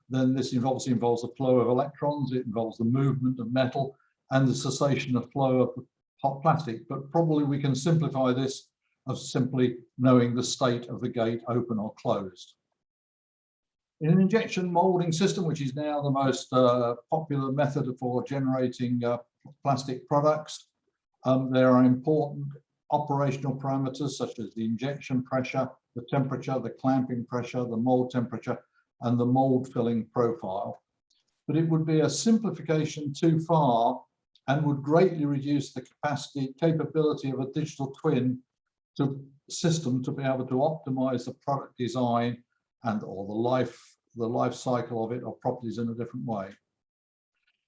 then this obviously involves the flow of electrons, it involves the movement of metal and the cessation of flow of hot plastic. But probably we can simplify this as simply knowing the state of the gate, open or closed. In an injection molding system, which is now the most popular method for generating plastic products, there are important operational parameters such as the injection pressure, the temperature, the clamping pressure, the mold temperature, and the mold filling profile. But it would be a simplification too far and would greatly reduce the capability of a digital twin system to be able to optimize the product design and or the life cycle of it or properties in a different way.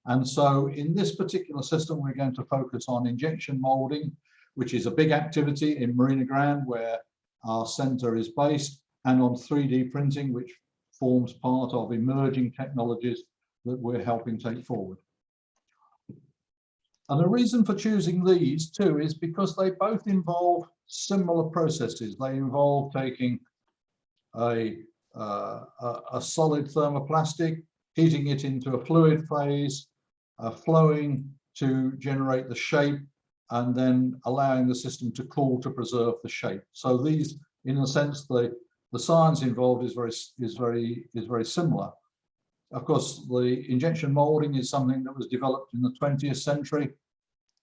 And so in this particular system, we're going to focus on injection molding, which is a big activity in Marina Grande, where our center is based, and on 3D printing, which forms part of emerging technologies that we're helping take forward. And the reason for choosing these two is because they both involve similar processes. They involve taking a solid thermoplastic, heating it into a fluid phase, flowing to generate the shape, and then allowing the system to cool to preserve the shape. So these, in a sense, the science involved is very similar. Of course, the injection molding is something that was developed in the 20th century.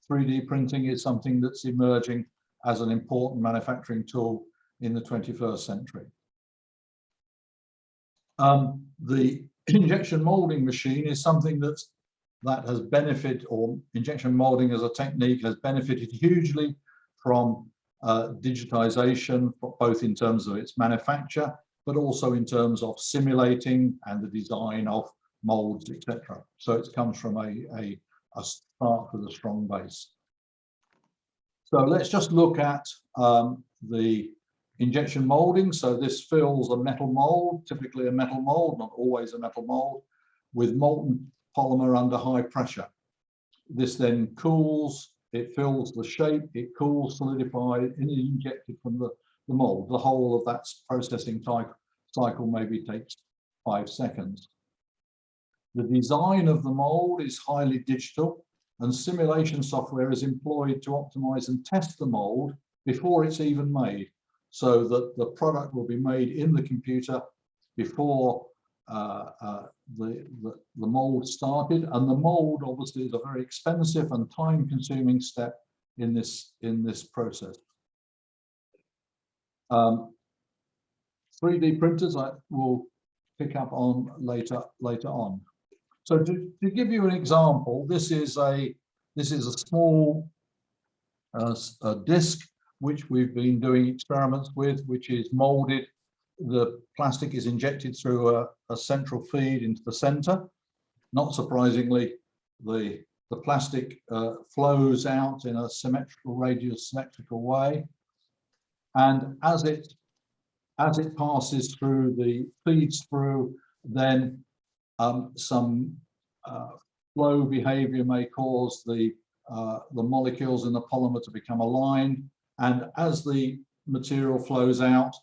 3D printing is something that's emerging as an important manufacturing tool in the 21st century. The injection molding machine is something that has benefited, or injection molding as a technique has benefited hugely from digitization, both in terms of its manufacture, but also in terms of simulating and the design of molds, etc. So it comes from a start with a strong base. So let's just look at the injection molding. So this fills a metal mold, typically a metal mold, not always a metal mold, with molten polymer under high pressure. This then cools, it fills the shape, it cools, solidifies, and is injected from the mold. The whole of that processing cycle maybe takes 5 seconds. The design of the mold is highly digital, and simulation software is employed to optimize and test the mold before it's even made, so that the product will be made in the computer before the mold started. And the mold obviously is a very expensive and time-consuming step in this process. 3D printers I will pick up on later on. So to give you an example, this is a small disc which we've been doing experiments with, which is molded. The plastic is injected through a central feed into the center. Not surprisingly, the plastic flows out in a symmetrical, radial symmetrical way. And as it passes through, feeds through, then some flow behavior may cause the molecules in the polymer to become aligned. And as the material flows out,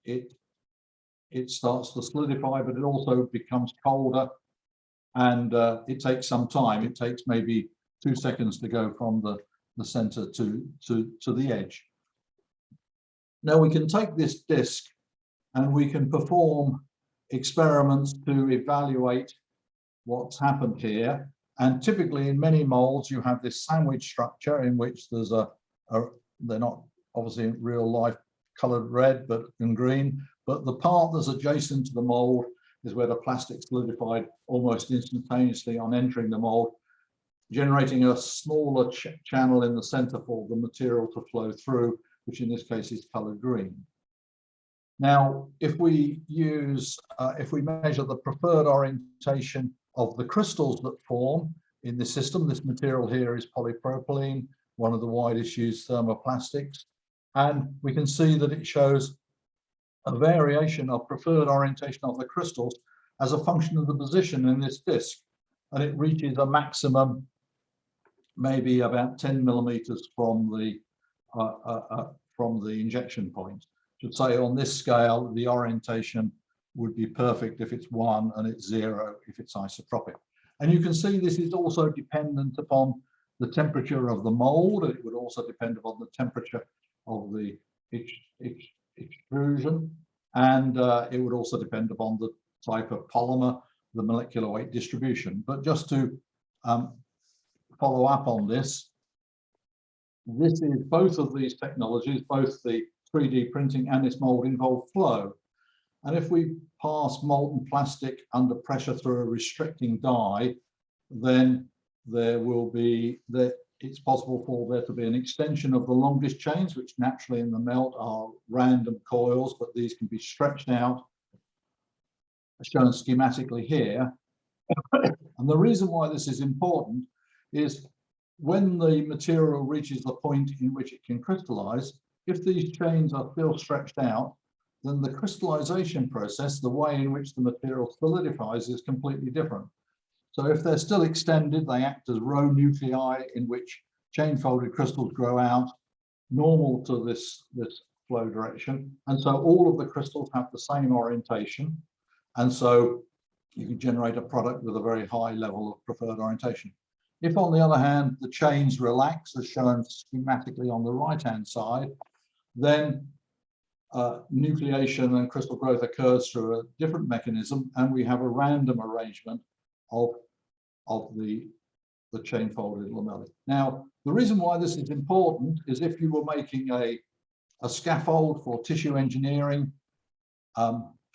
it starts to solidify, but it also becomes colder, and it takes some time. It takes maybe 2 seconds to go from the center to the edge. Now we can take this disc and we can perform experiments to evaluate what's happened here. And typically in many molds, you have this sandwich structure in which there's they're not obviously in real life colored red and green, but the part that's adjacent to the mold is where the plastic solidified almost instantaneously on entering the mold, generating a smaller channel in the center for the material to flow through, which in this case is colored green. Now, if we measure the preferred orientation of the crystals that form in the system, this material here is polypropylene, one of the widest used thermoplastics, and we can see that it shows a variation of preferred orientation of the crystals as a function of the position in this disc, and it reaches a maximum maybe about 10 millimeters from the injection point. I should say on this scale, the orientation would be perfect if it's 1 and it's 0 if it's isotropic. And you can see this is also dependent upon the temperature of the mold. It would also depend upon the temperature of the extrusion, and it would also depend upon the type of polymer, the molecular weight distribution. But just to follow up on this, this is both of these technologies, both the 3D printing and this mold, involve flow. And if we pass molten plastic under pressure through a restricting die, then there will be it's possible for there to be an extension of the longest chains, which naturally in the melt are random coils, but these can be stretched out, as shown schematically here. And the reason why this is important is when the material reaches the point in which it can crystallize, if these chains are still stretched out, then the crystallization process, the way in which the material solidifies, is completely different. So if they're still extended, they act as row nuclei in which chain-folded crystals grow out, normal to this flow direction. And so all of the crystals have the same orientation. And so you can generate a product with a very high level of preferred orientation. If, on the other hand, the chains relax, as shown schematically on the right-hand side, then nucleation and crystal growth occurs through a different mechanism, and we have a random arrangement of the chain-folded lamellae. Now, the reason why this is important is if you were making a scaffold for tissue engineering,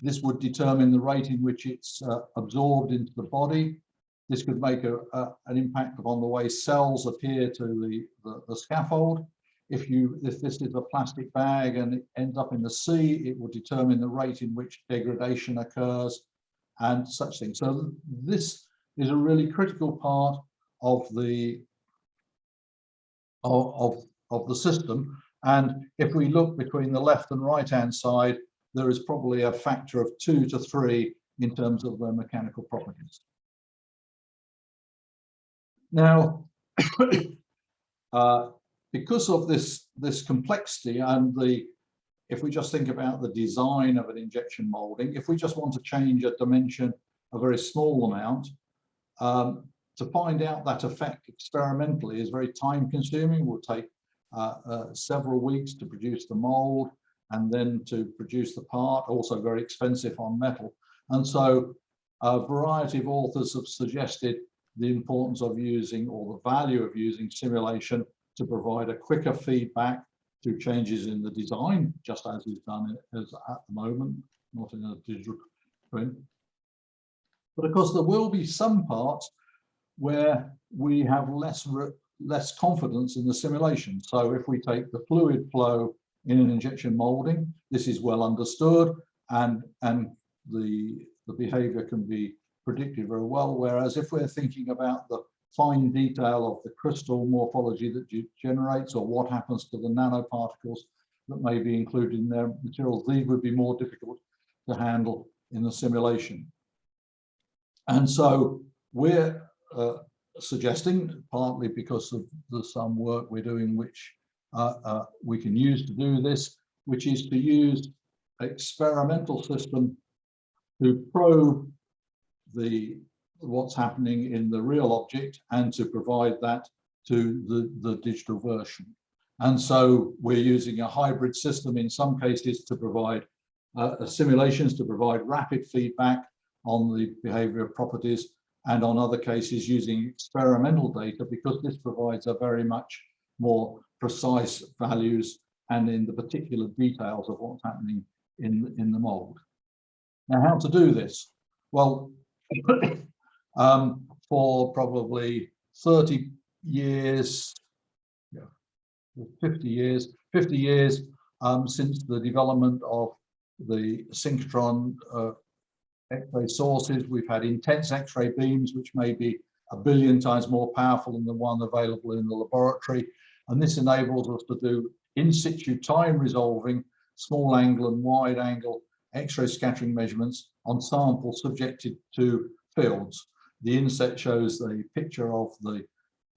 this would determine the rate in which it's absorbed into the body. This could make an impact upon the way cells appear to the scaffold. If this is a plastic bag and it ends up in the sea, it will determine the rate in which degradation occurs and such things. So this is a really critical part of the system. And if we look between the left and right hand side, there is probably a factor of 2 to 3 in terms of their mechanical properties. Now, because of this complexity and if we just think about the design of an injection molding, if we just want to change a dimension a very small amount, to find out that effect experimentally is very time consuming. It will take several weeks to produce the mold and then to produce the part, also very expensive on metal. And so a variety of authors have suggested the importance of using, or the value of using, simulation to provide a quicker feedback to changes in the design, just as is done as at the moment, not in a digital print. But of course, there will be some parts where we have less confidence in the simulation. So if we take the fluid flow in an injection molding, this is well understood, and the behavior can be predicted very well. Whereas if we're thinking about the fine detail of the crystal morphology that it generates, or what happens to the nanoparticles that may be included in their materials, these would be more difficult to handle in the simulation. And so we're suggesting, partly because of some work we're doing which we can use to do this, which is to use experimental system to probe what's happening in the real object and to provide that to the digital version. And so we're using a hybrid system in some cases to provide simulations to provide rapid feedback on the behavior properties, and on other cases using experimental data, because this provides a very much more precise values and in the particular details of what's happening in the mold. Now, how to do this? Well, for probably 30 years, 50 years since the development of the synchrotron X-ray sources, we've had intense X-ray beams, which may be 1 billion times more powerful than the one available in the laboratory. And this enables us to do in situ time resolving small angle and wide angle X-ray scattering measurements on samples subjected to fields. The inset shows the picture of the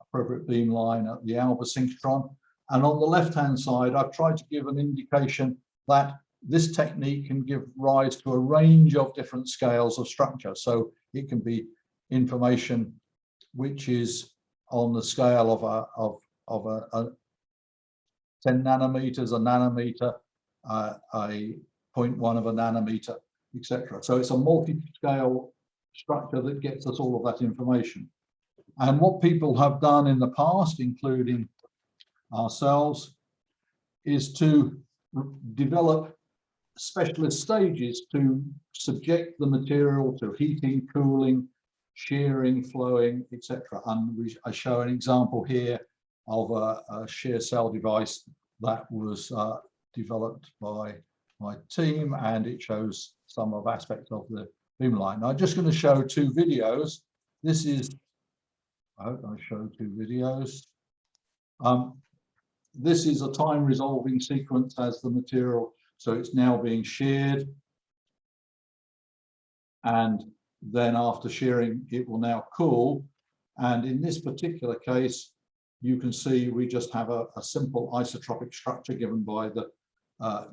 appropriate beam line at the Alba synchrotron. And on the left-hand side, I've tried to give an indication that this technique can give rise to a range of different scales of structure. So it can be information which is on the scale of a 10 nanometers, a nanometer, a 0.1 of a nanometer, etc. So it's a multi-scale structure that gets us all of that information. And what people have done in the past, including ourselves, is to develop specialist stages to subject the material to heating, cooling, shearing, flowing, etc. And I show an example here of a shear cell device that was developed by my team, and it shows some of aspects of the beamline. Now, I'm just going to show two videos. This is, I hope I show two videos. This is a time resolving sequence as the material, so it's now being sheared, and then after shearing it will now cool. And in this particular case, you can see we just have a simple isotropic structure given by the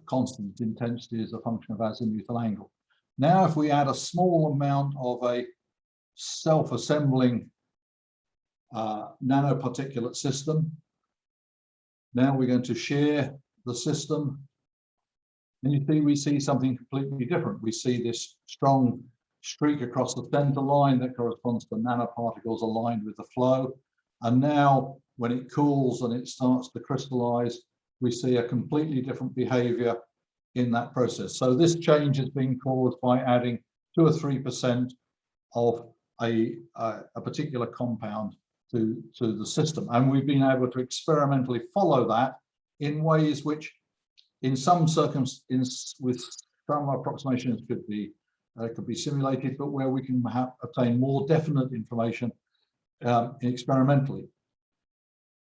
constant intensity as a function of azimuthal angle. Now, if we add a small amount of a self-assembling nanoparticulate system, now we're going to shear the system, and you see we see something completely different. We see this strong streak across the center line that corresponds to nanoparticles aligned with the flow. And now when it cools and it starts to crystallize, we see a completely different behavior in that process. So this change is being caused by adding 2 or 3% of a particular compound to the system. And we've been able to experimentally follow that in ways which in some circumstances with some approximations could be simulated, but where we can obtain more definite information experimentally.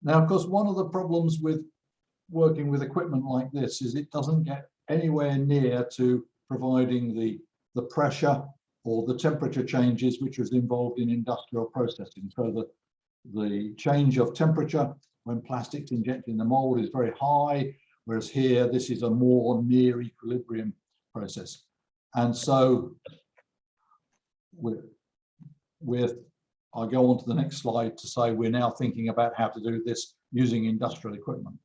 Now, of course, one of the problems with working with equipment like this is it doesn't get anywhere near to providing the pressure or the temperature changes which is involved in industrial processing. So the change of temperature when plastics injected in the mold is very high, whereas here this is a more near equilibrium process. And so I'll go on to the next slide to say we're now thinking about how to do this using industrial equipment.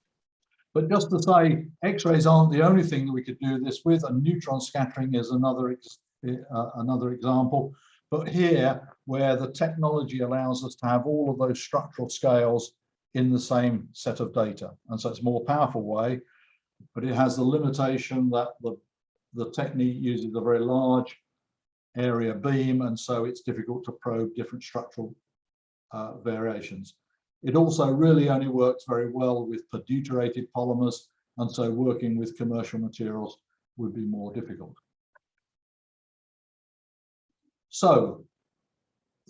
But just to say, X-rays aren't the only thing that we could do this with, and neutron scattering is another example. But here, where the technology allows us to have all of those structural scales in the same set of data. And so it's a more powerful way, but it has the limitation that the technique uses a very large area beam, and so it's difficult to probe different structural variations. It also really only works very well with deuterated polymers, and so working with commercial materials would be more difficult. So,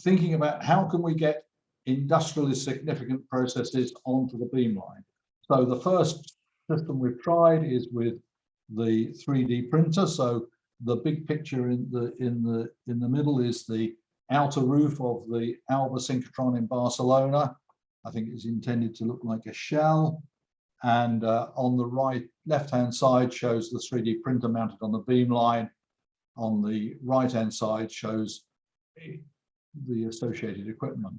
thinking about how can we get industrially significant processes onto the beamline. So the first system we've tried is with the 3D printer. So the big picture in the middle is the outer roof of the Alba synchrotron in Barcelona. I think it's intended to look like a shell. And on the left-hand side shows the 3D printer mounted on the beamline. On the right-hand side shows the associated equipment.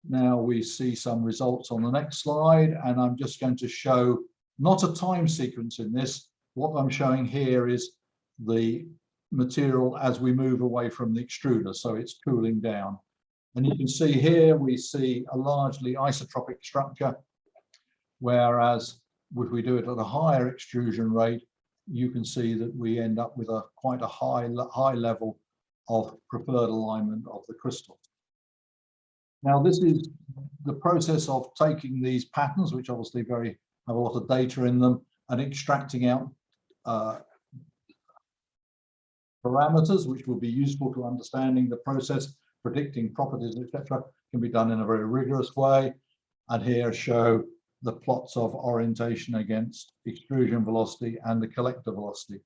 Now we see some results on the next slide, and I'm just going to show not a time sequence in this. What I'm showing here is the material as we move away from the extruder, so it's cooling down. And you can see here, we see a largely isotropic structure, whereas if we do it at a higher extrusion rate, you can see that we end up with quite a high level of preferred alignment of the crystal. Now, this is the process of taking these patterns, which obviously have a lot of data in them, and extracting out parameters which will be useful to understanding the process, predicting properties, etc. Can be done in a very rigorous way. And here show the plots of orientation against extrusion velocity and the collector velocity.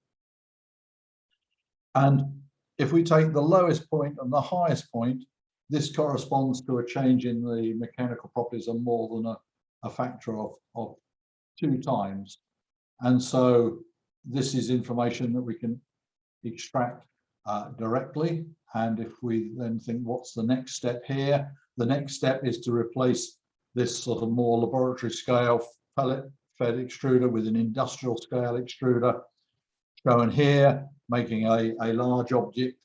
And if we take the lowest point and the highest point, this corresponds to a change in the mechanical properties of more than a factor of 2 times. And so this is information that we can extract directly. And if we then think, what's the next step here? The next step is to replace this sort of more laboratory scale pellet fed extruder with an industrial scale extruder shown here, making a large object.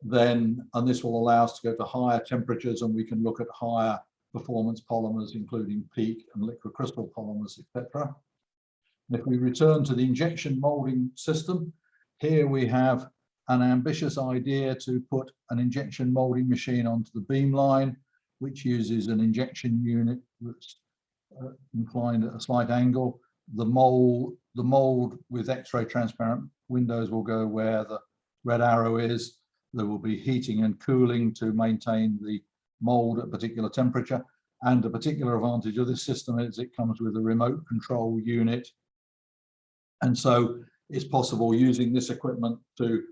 Then, and this will allow us to go to higher temperatures, and we can look at higher performance polymers, including peak and liquid crystal polymers, etc. If we return to the injection molding system, here we have an ambitious idea to put an injection molding machine onto the beam line, which uses an injection unit that's inclined at a slight angle. The mold with X-ray transparent windows will go where the red arrow is. There will be heating and cooling to maintain the mold at a particular temperature. And the particular advantage of this system is it comes with a remote control unit. And so it's possible using this equipment to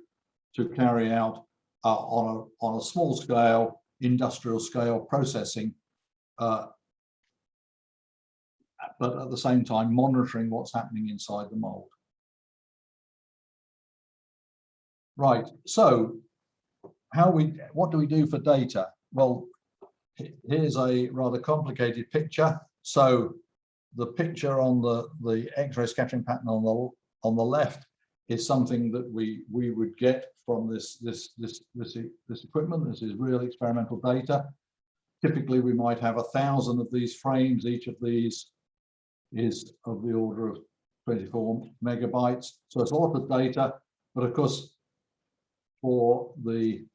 carry out on a small scale, industrial scale processing, but at the same time monitoring what's happening inside the mold. Right, so what do we do for data? Well, here's a rather complicated picture. So the picture on the X-ray scattering pattern on the left is something that we would get from this equipment. This is real experimental data. Typically, we might have 1,000 of these frames. Each of these is of the order of 24 megabytes. So it's a lot of data, but of course, for the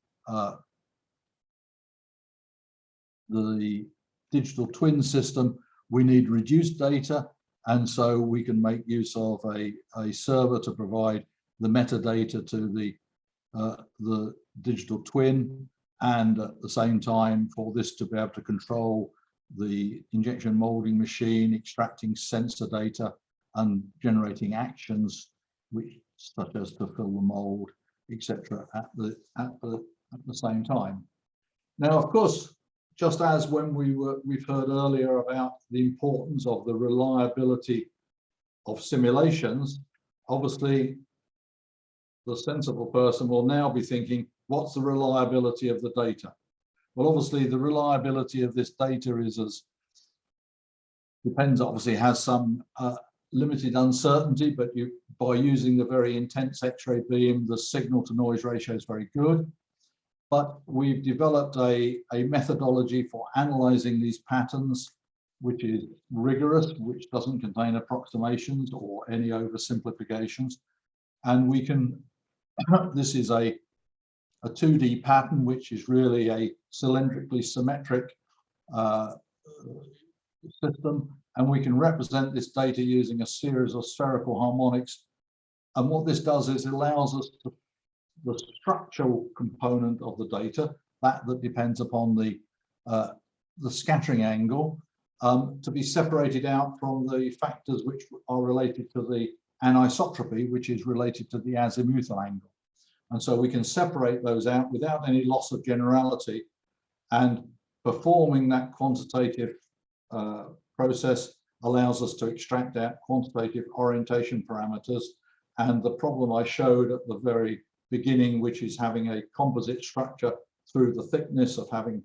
digital twin system, we need reduced data, and so we can make use of a server to provide the metadata to the digital twin, and at the same time for this to be able to control the injection molding machine, extracting sensor data and generating actions such as to fill the mold, etc. at the same time. Now, of course, just as when we've heard earlier about the importance of the reliability of simulations, obviously the sensible person will now be thinking, what's the reliability of the data? Well, obviously the reliability of this data depends, obviously has some limited uncertainty, but by using the very intense X-ray beam, the signal to noise ratio is very good. But we've developed a methodology for analyzing these patterns, which is rigorous, which doesn't contain approximations or any oversimplifications. And we can, this is a 2D pattern, which is really a cylindrically symmetric system. And we can represent this data using a series of spherical harmonics. And what this does is it allows us to the structural component of the data, that depends upon the scattering angle, to be separated out from the factors which are related to the anisotropy, which is related to the azimuthal angle. And so we can separate those out without any loss of generality, and performing that quantitative process allows us to extract out quantitative orientation parameters. And the problem I showed at the very beginning, which is having a composite structure through the thickness of having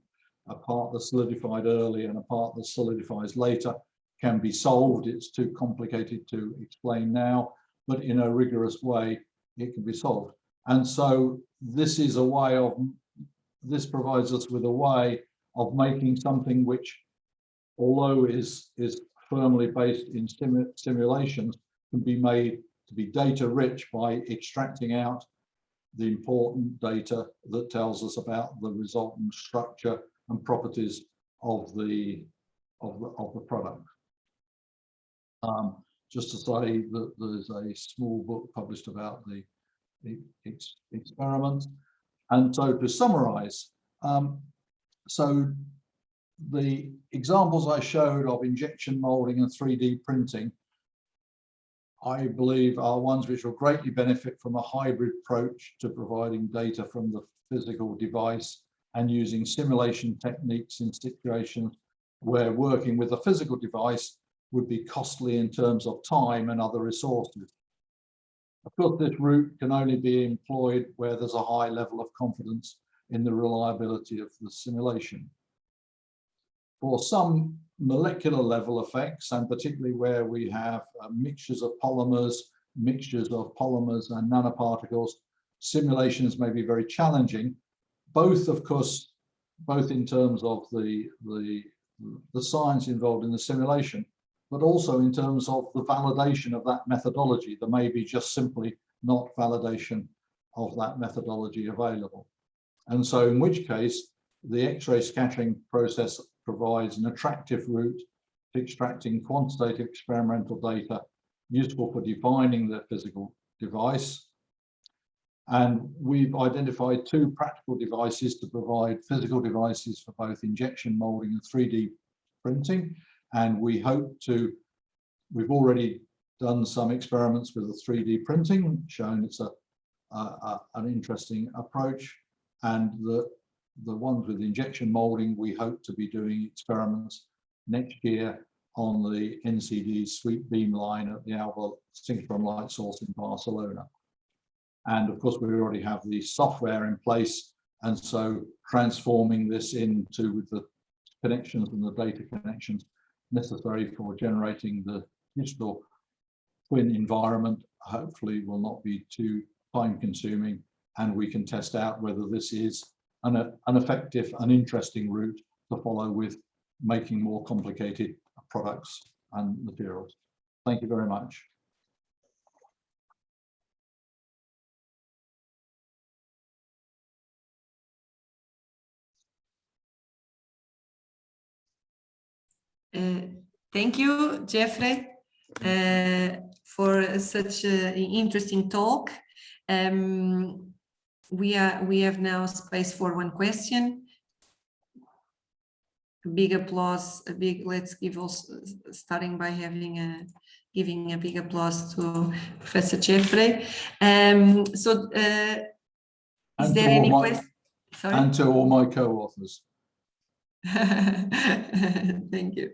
a part that's solidified early and a part that solidifies later, can be solved. It's too complicated to explain now, but in a rigorous way, it can be solved. And so this is a way of, this provides us with a way of making something which, although is firmly based in simulations, can be made to be data rich by extracting out the important data that tells us about the resultant structure and properties of the product. Just to say that there's a small book published about the experiment. And so to summarize, so the examples I showed of injection molding and 3D printing, I believe are ones which will greatly benefit from a hybrid approach to providing data from the physical device and using simulation techniques in situations where working with a physical device would be costly in terms of time and other resources. Of course, this route can only be employed where there's a high level of confidence in the reliability of the simulation. For some molecular level effects, and particularly where we have mixtures of polymers and nanoparticles, simulations may be very challenging, both in terms of the science involved in the simulation, but also in terms of the validation of that methodology. There may be just simply not validation of that methodology available. And so in which case, the X-ray scattering process provides an attractive route to extracting quantitative experimental data useful for defining the physical device. And we've identified two practical devices to provide physical devices for both injection molding and 3D printing. And we've already done some experiments with the 3D printing, showing it's an interesting approach. And the ones with injection molding, we hope to be doing experiments next year on the NCD sweep beam line at the Alba Synchrotron light source in Barcelona. And of course, we already have the software in place. And so transforming this into with the connections and the data connections necessary for generating the digital twin environment, hopefully will not be too time consuming. And we can test out whether this is an effective and interesting route to follow with making more complicated products and materials. Thank you very much. Thank you, Jeffrey, for such an interesting talk. We have now space for one question. A big applause, let's give also, starting by giving a big applause to Professor Jeffrey. Is there any question? And to all my co-authors. Thank you.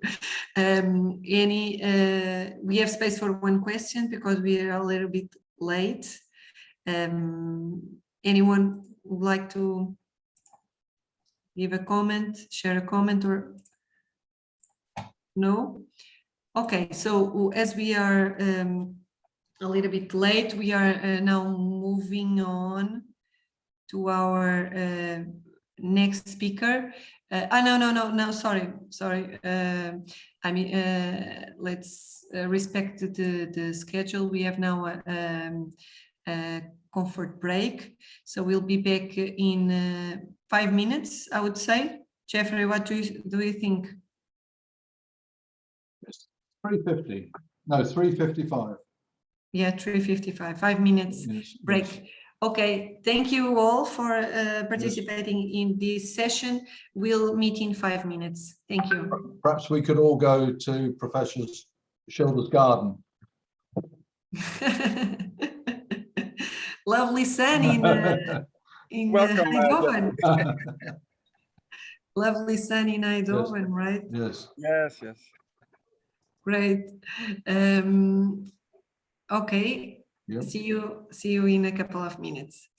We have space for one question because we are a little bit late. Anyone would like to give a comment, share a comment, or no? Okay, so as we are a little bit late, we are now moving on to our next speaker. No, sorry. I mean, let's respect the schedule. We have now a comfort break, so we'll be back in 5 minutes, I would say. Jeffrey, what do you think? 3:50. No, 3:55. Yeah, 3:55. 5 minutes break. Yes. Okay, thank you all for participating in this session. We'll meet in 5 minutes. Thank you. Perhaps we could all go to Professor Schilder's garden. Lovely sun in Eindhoven. Lovely sun in Eindhoven, yes. Right? Yes. Yes. Great. Okay. Yep. See you in a couple of minutes.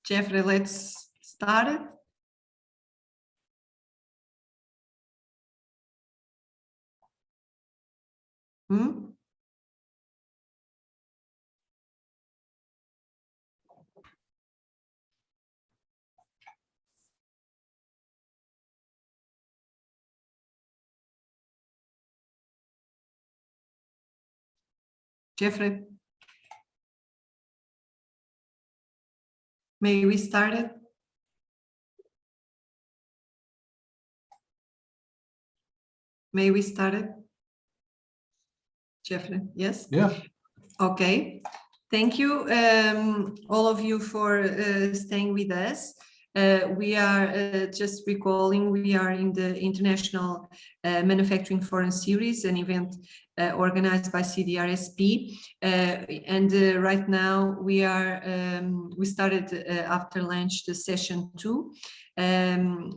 Jeffrey, let's start it. Jeffrey, may we start it? May we start it? Jeffrey, yes? Yeah. Okay. Thank you, all of you, for staying with us. We are just recalling, we are in the International Manufacturing Forum Series, an event organized by CDRSP. And right now we are, we started after lunch the session 2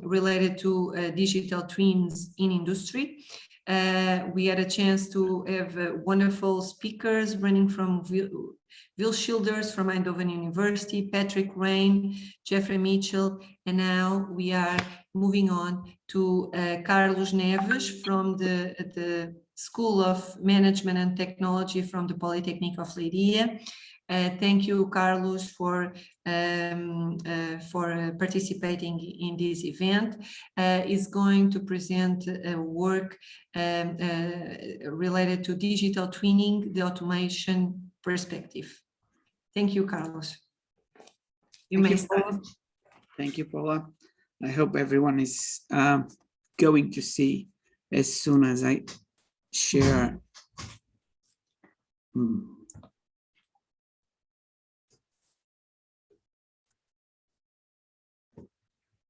related to digital twins in industry. We had a chance to have wonderful speakers running from Will Schilders from Eindhoven University, Patrick Rain, Jeffrey Mitchell, and now we are moving on to Carlos Neves from the School of Management and Technology from the Polytechnic of Leiria. Thank you, Carlos, for participating in this event. Is going to present work related to digital twinning, the automation perspective. Thank you, Carlos. You may start. Thank you, Paula. I hope everyone is going to see as soon as I share.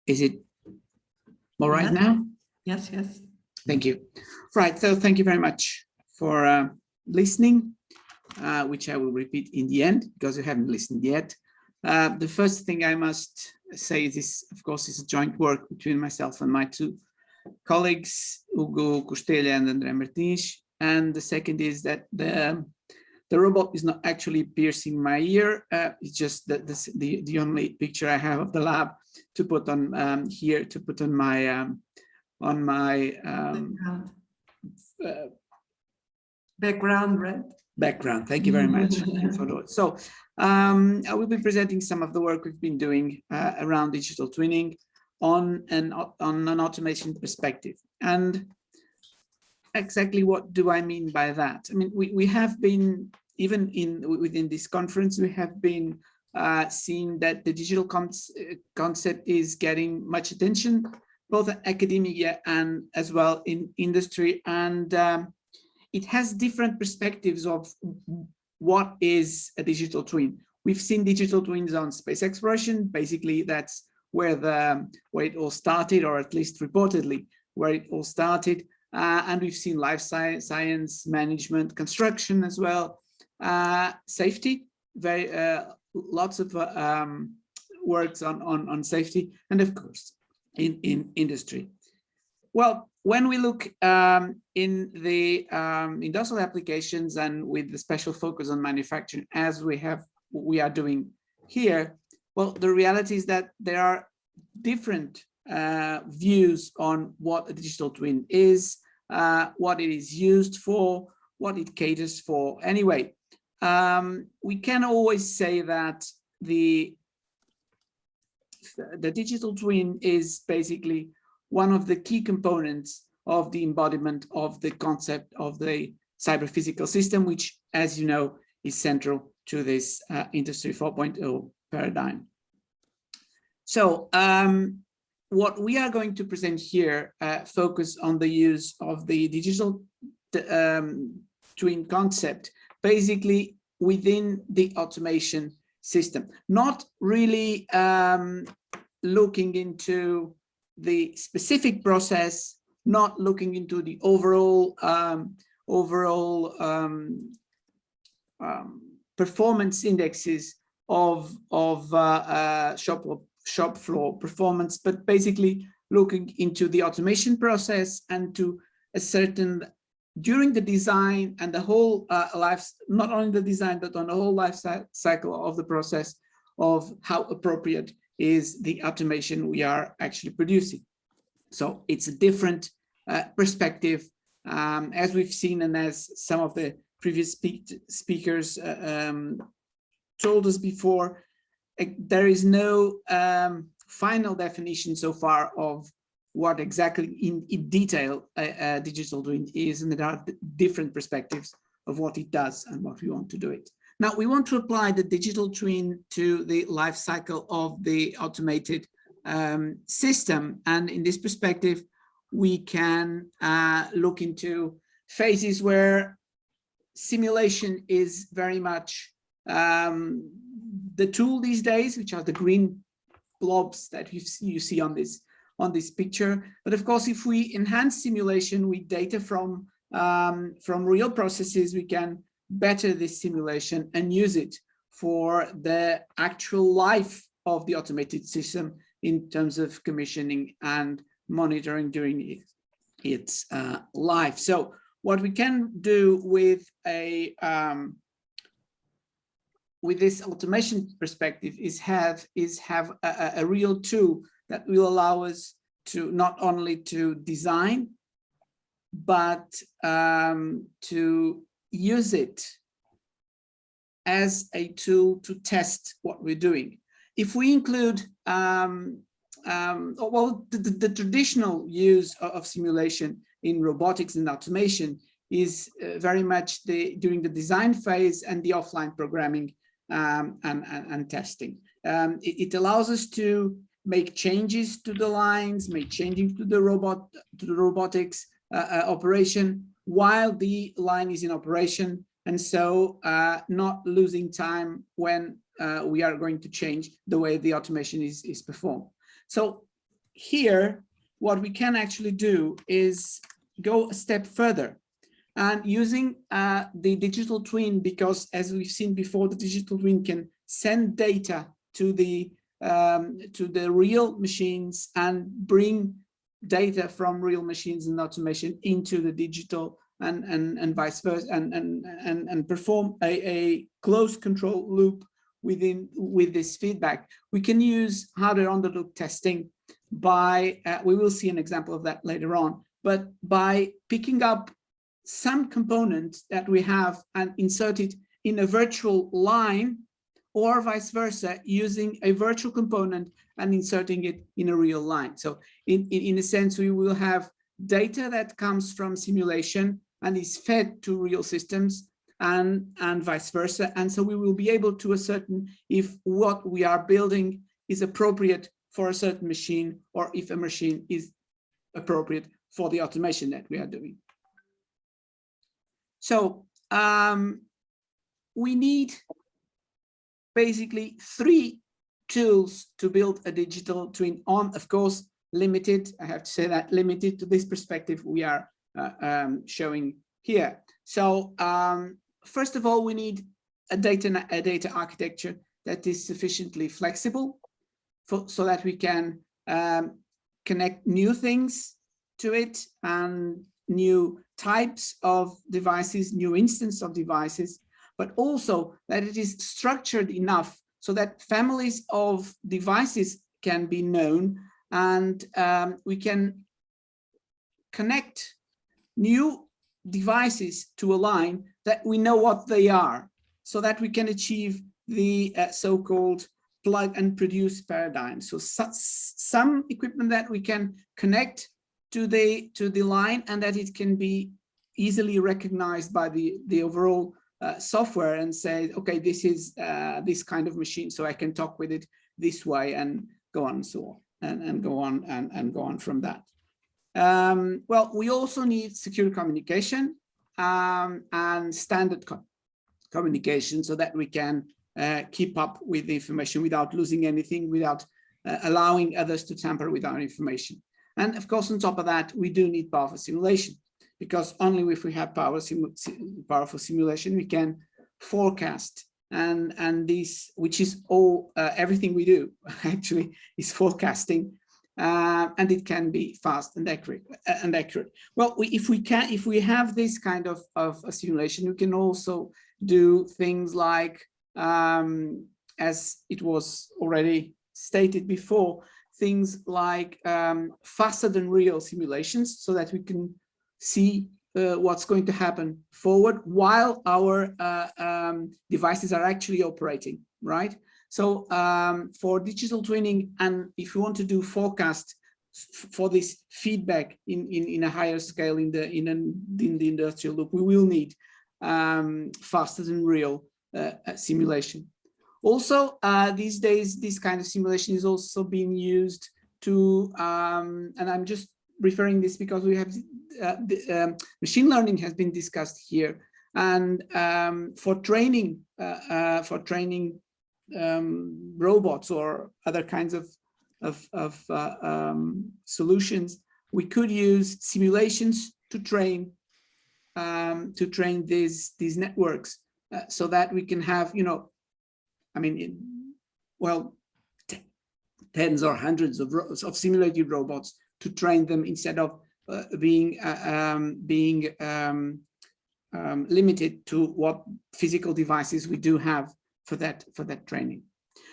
Is it all right now? Yes, yes. Thank you. Right, so thank you very much for listening, which I will repeat in the end because you haven't listened yet. The first thing I must say is this, of course, is a joint work between myself and my two colleagues, Hugo Costella and André Martins. And the second is that the robot is not actually piercing my ear. It's just that the only picture I have of the lab to put on here, to put on my background, right? Background. Thank you very much. So I will be presenting some of the work we've been doing around digital twinning on an automation perspective. And exactly what do I mean by that? I mean, we have been, even within this conference, we have been seeing that the digital concept is getting much attention, both in academia and as well in industry. And it has different perspectives of what is a digital twin. We've seen digital twins on space exploration. Basically, that's where it all started, or at least reportedly where it all started. And we've seen life science, management, construction as well, safety, lots of works on safety, and of course in industry. Well, when we look in the industrial applications and with the special focus on manufacturing, as we are doing here, well, the reality is that there are different views on what a digital twin is, what it is used for, what it caters for. Anyway, we can always say that the digital twin is basically one of the key components of the embodiment of the concept of the cyber-physical system, which, as you know, is central to this Industry 4.0 paradigm. So what we are going to present here focus on the use of the digital twin concept, basically within the automation system, not really looking into the specific process, not looking into the overall performance indexes of shop floor performance, but basically looking into the automation process and to a certain, during the design and the whole life, not only the design, but on the whole life cycle of the process, of how appropriate is the automation we are actually producing. So it's a different perspective, as we've seen, and as some of the previous speakers told us before. There is no final definition so far of what exactly in detail a digital twin is, and there are different perspectives of what it does and what we want to do it. Now, we want to apply the digital twin to the life cycle of the automated system. And in this perspective, we can look into phases where simulation is very much the tool these days, which are the green blobs that you see on this picture. But of course, if we enhance simulation with data from real processes, we can better this simulation and use it for the actual life of the automated system in terms of commissioning and monitoring during its life. So what we can do with this automation perspective is have a real tool that will allow us to not only to design, but to use it as a tool to test what we're doing. If we include, well, the traditional use of simulation in robotics and automation is very much during the design phase and the offline programming and testing. It allows us to make changes to the lines, make changes to the robotics operation while the line is in operation, and so not losing time when we are going to change the way the automation is performed. So here, what we can actually do is go a step further. And using the digital twin, because as we've seen before, the digital twin can send data to the real machines and bring data from real machines and automation into the digital and vice versa, and perform a closed control loop with this feedback. We can use hardware on the loop testing by, we will see an example of that later on, but by picking up some components that we have and insert it in a virtual line, or vice versa, using a virtual component and inserting it in a real line. So in a sense, we will have data that comes from simulation and is fed to real systems, and vice versa. And so we will be able to ascertain if what we are building is appropriate for a certain machine, or if a machine is appropriate for the automation that we are doing. So we need basically 3 tools to build a digital twin on, of course, limited, I have to say that, limited to this perspective we are showing here. So first of all, we need a data architecture that is sufficiently flexible so that we can connect new things to it, and new types of devices, new instance of devices, but also that it is structured enough so that families of devices can be known, and we can connect new devices to a line that we know what they are, so that we can achieve the so-called plug and produce paradigm. So some equipment that we can connect to the line, and that it can be easily recognized by the overall software and say, okay, this is this kind of machine, so I can talk with it this way, and go on and so on, and go on from that. Well, we also need secure communication and standard communication, so that we can keep up with the information without losing anything, without allowing others to tamper with our information. And of course, on top of that, we do need powerful simulation, because only if we have powerful simulation, we can forecast. And this, which is all, everything we do actually is forecasting, and it can be fast and accurate. Well, if we have this kind of a simulation, we can also do things like as it was already stated before, things like faster than real simulations, so that we can see what's going to happen forward while our devices are actually operating, right? So for digital twinning, and if you want to do forecast for this feedback in a higher scale in the industrial loop, we will need faster than real simulation. Also, these days, this kind of simulation is also being used to, and I'm just referring this because we have machine learning has been discussed here, and for training robots or other kinds of solutions, we could use simulations to train these networks, so that we can have, you know, I mean, well, tens or hundreds of simulated robots to train them, instead of being limited to what physical devices we do have for that training.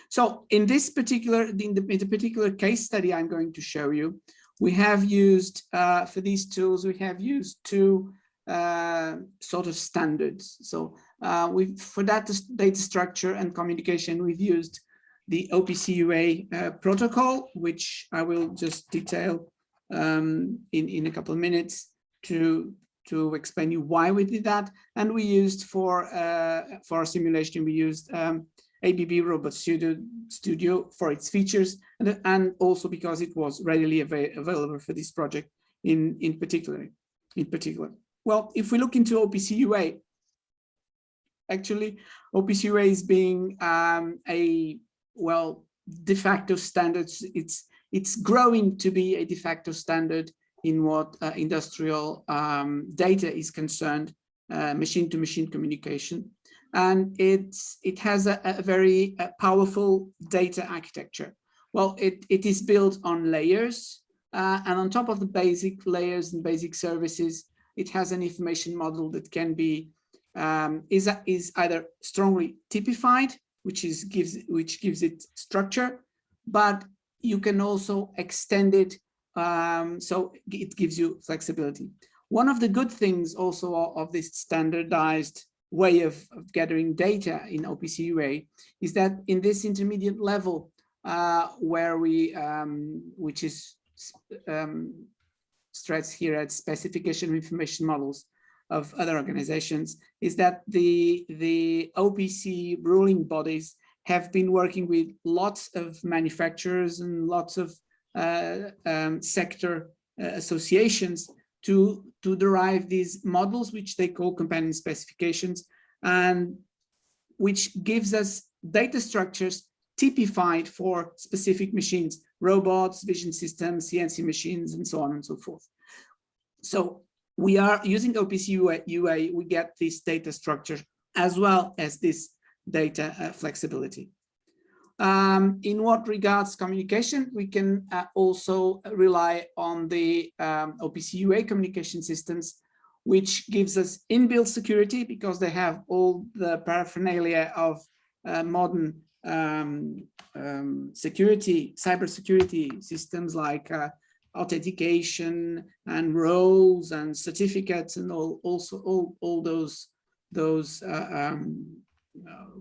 So in this particular, in the particular case study I'm going to show you, we have used for these tools, we have used two sort of standards. So for that data structure and communication, we've used the OPC-UA protocol, which I will just detail in a couple of minutes to explain you why we did that. And we used for our simulation, we used ABB Robot Studio for its features, and also because it was readily available for this project in particular. Well, if we look into OPC-UA, actually, OPC-UA is being a, well, de facto standard. It's growing to be a de facto standard in what industrial data is concerned, machine-to-machine communication. And it has a very powerful data architecture. Well, it is built on layers, and on top of the basic layers and basic services, it has an information model that can be is either strongly typified, which gives it structure, but you can also extend it, so it gives you flexibility. One of the good things also of this standardized way of gathering data in OPC-UA is that in this intermediate level, where we, which is stressed here at specification of information models of other organizations, is that the OPC ruling bodies have been working with lots of manufacturers and lots of sector associations to derive these models, which they call companion specifications, and which gives us data structures typified for specific machines, robots, vision systems, CNC machines, and so on and so forth. So we are using OPC-UA, we get this data structure as well as this data flexibility. In what regards communication, we can also rely on the OPC-UA communication systems, which gives us inbuilt security because they have all the paraphernalia of modern cybersecurity systems like authentication and roles and certificates and all those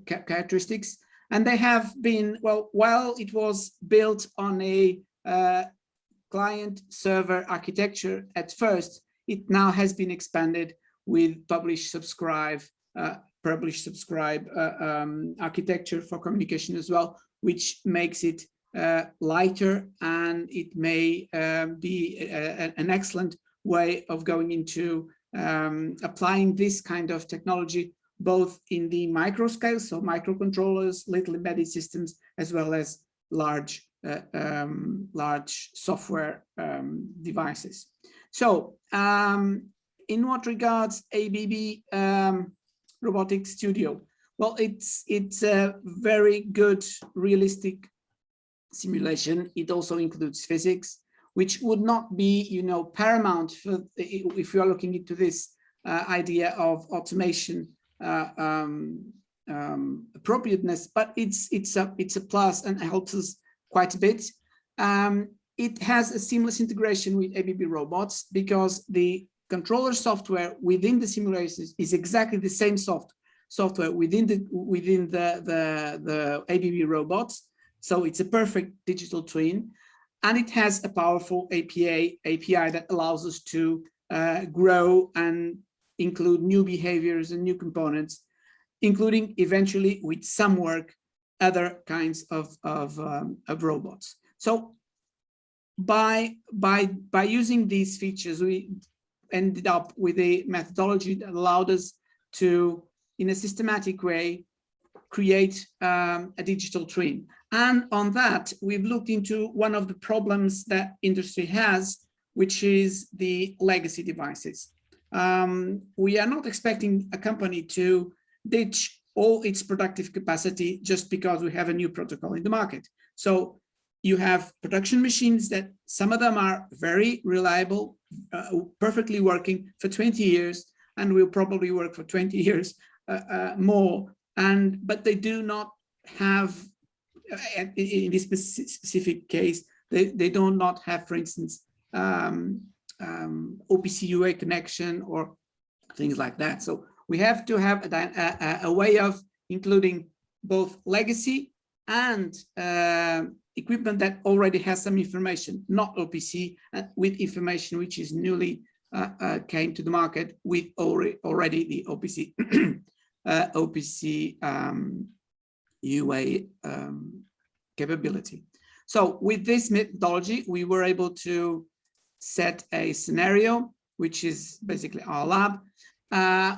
characteristics. And they have been, well, while it was built on a client-server architecture at first, it now has been expanded with publish-subscribe architecture for communication as well, which makes it lighter, and it may be an excellent way of going into applying this kind of technology both in the micro scale, so microcontrollers, little embedded systems, as well as large software devices. So in what regards ABB Robotics Studio? Well, it's a very good realistic simulation. It also includes physics, which would not be, you know, paramount for if you are looking into this idea of automation appropriateness, but it's a plus and helps us quite a bit. It has a seamless integration with ABB robots because the controller software within the simulations is exactly the same software within the ABB robots. So it's a perfect digital twin, and it has a powerful API that allows us to grow and include new behaviors and new components, including eventually with some work, other kinds of robots. So by using these features, we ended up with a methodology that allowed us to, in a systematic way, create a digital twin. And on that, we've looked into one of the problems that industry has, which is the legacy devices. We are not expecting a company to ditch all its productive capacity just because we have a new protocol in the market. So you have production machines that some of them are very reliable, perfectly working for 20 years, and will probably work for 20 years more. But they do not have, in this specific case, they do not have, for instance, OPC UA connection or things like that. So we have to have a way of including both legacy and equipment that already has some information, not OPC, with information which is newly came to the market with already the OPC OPC UA capability. So with this methodology, we were able to set a scenario, which is basically our lab,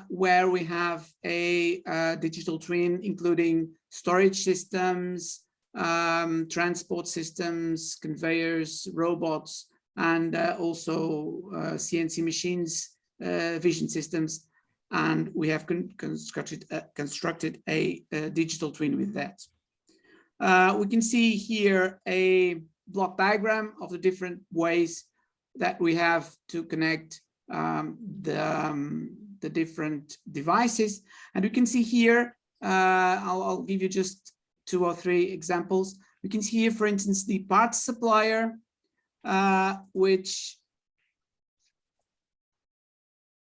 where we have a digital twin, including storage systems, transport systems, conveyors, robots, and also CNC machines, vision systems. And we have constructed a digital twin with that. We can see here a block diagram of the different ways that we have to connect the different devices. And we can see here, I'll give you just 2 or 3 examples. We can see here, for instance, the parts supplier, which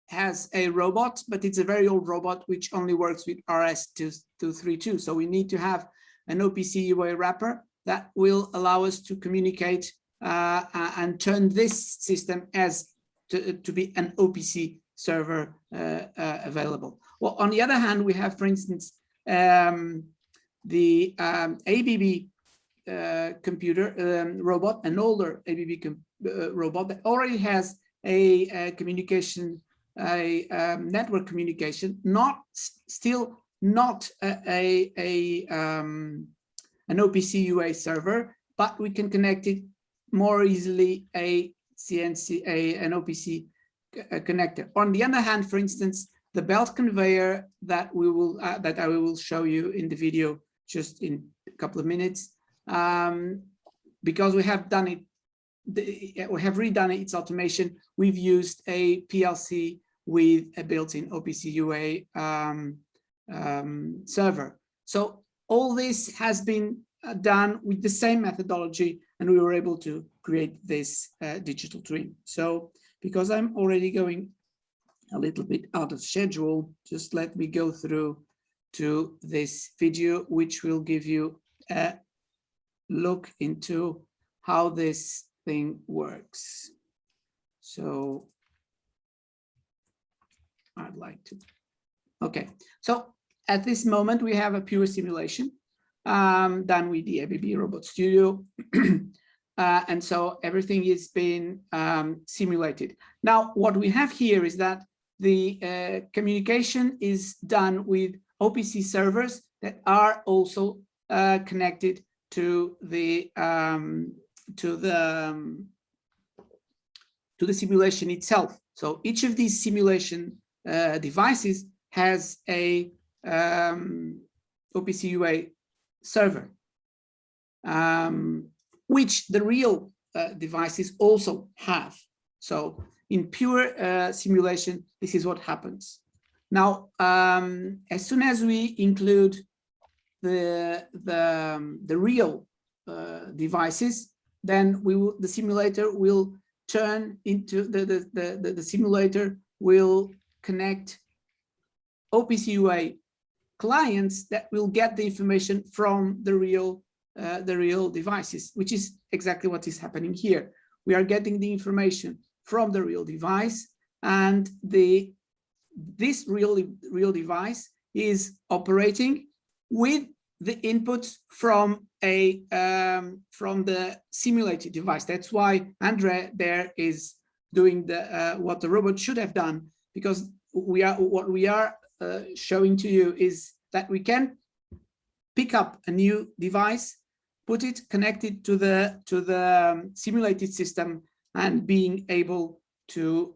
has a robot, but it's a very old robot which only works with RS-232. So we need to have an OPC UA wrapper that will allow us to communicate and turn this system as to be an OPC server available. Well, on the other hand, we have, for instance, the ABB computer robot, an older ABB robot that already has a communication, network communication, still not an OPC UA server, but we can connect it more easily an OPC connector. On the other hand, for instance, the belt conveyor that I will show you in the video just in a couple of minutes, because we have done it, we have redone its automation. We've used a PLC with a built-in OPC UA server. So all this has been done with the same methodology, and we were able to create this digital twin. So because I'm already going a little bit out of schedule, just let me go through to this video, which will give you a look into how this thing works. So I'd like to, okay. So at this moment, we have a pure simulation done with the ABB Robot Studio. And so everything is being simulated. Now, what we have here is that the communication is done with OPC servers that are also connected to the simulation itself. So each of these simulation devices has a OPC UA server, which the real devices also have. So in pure simulation, this is what happens. Now, as soon as we include the real devices, then the simulator will turn into the simulator will connect OPC-UA clients that will get the information from the real devices, which is exactly what is happening here. We are getting the information from the real device, and this real device is operating with the inputs from the simulated device. That's why Andre there is doing what the robot should have done, because what we are showing to you is that we can pick up a new device, put it connected to the simulated system, and being able to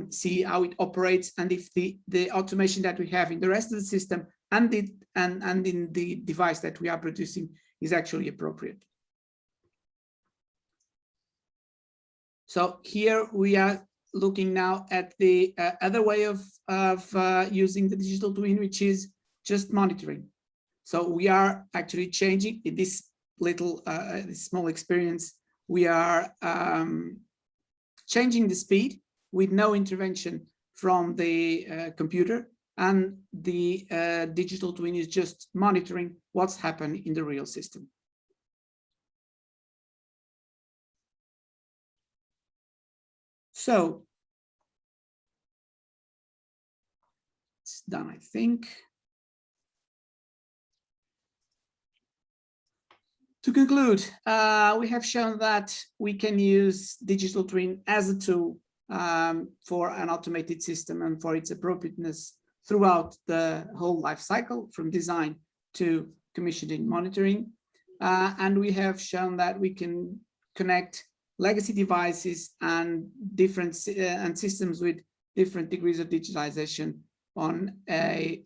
see how it operates, and if the automation that we have in the rest of the system and in the device that we are producing is actually appropriate. So here we are looking now at the other way of using the digital twin, which is just monitoring. So we are actually changing in this little this small experience. We are changing the speed with no intervention from the computer, and the digital twin is just monitoring what's happening in the real system. So it's done, I think. To conclude, we have shown that we can use digital twin as a tool for an automated system and for its appropriateness throughout the whole life cycle, from design to commissioning, monitoring. And we have shown that we can connect legacy devices and different and systems with different degrees of digitalization on a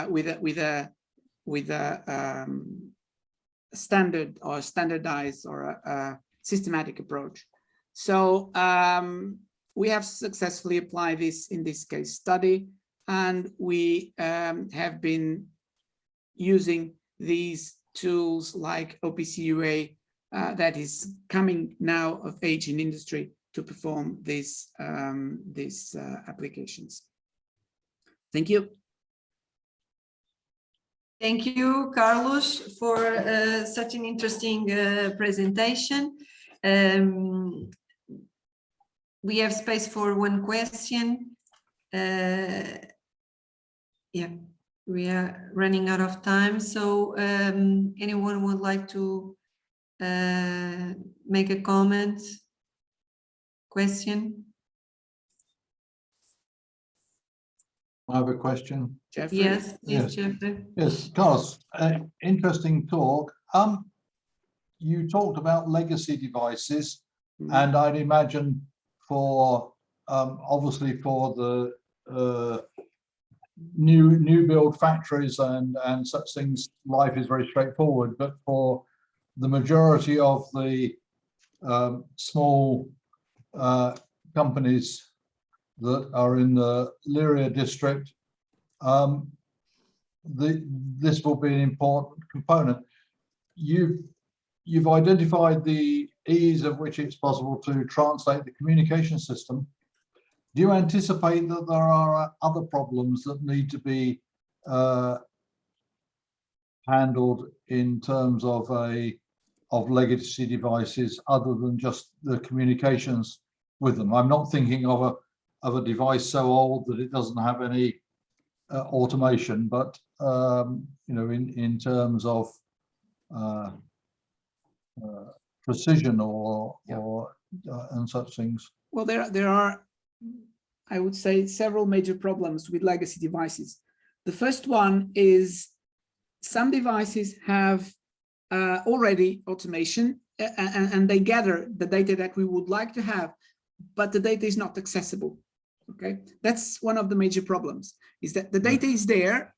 with a standard or standardized or a systematic approach. So we have successfully applied this in this case study, and we have been using these tools like OPC-UA that is coming now of age in industry to perform these applications. Thank you. Thank you, Carlos, for such an interesting presentation. We have space for one question. Yeah, we are running out of time. So anyone would like to make a comment, question? I have a question. Jeffrey? Yes, Yes. Jeffrey. Yes, Carlos, interesting talk. You talked about legacy devices, and I'd imagine for obviously for the new build factories and such things, life is very straightforward. But for the majority of the small companies that are in the Liria district, this will be an important component. You've identified the ease of which it's possible to translate the communication system. Do you anticipate that there are other problems that need to be handled in terms of legacy devices other than just the communications with them? I'm not thinking of a device so old that it doesn't have any automation, but you know, in terms of precision or and such things. Well, there are, I would say, several major problems with legacy devices. The first one is some devices have already automation and they gather the data that we would like to have, but the data is not accessible. Okay, that's one of the major problems, is that the data is there.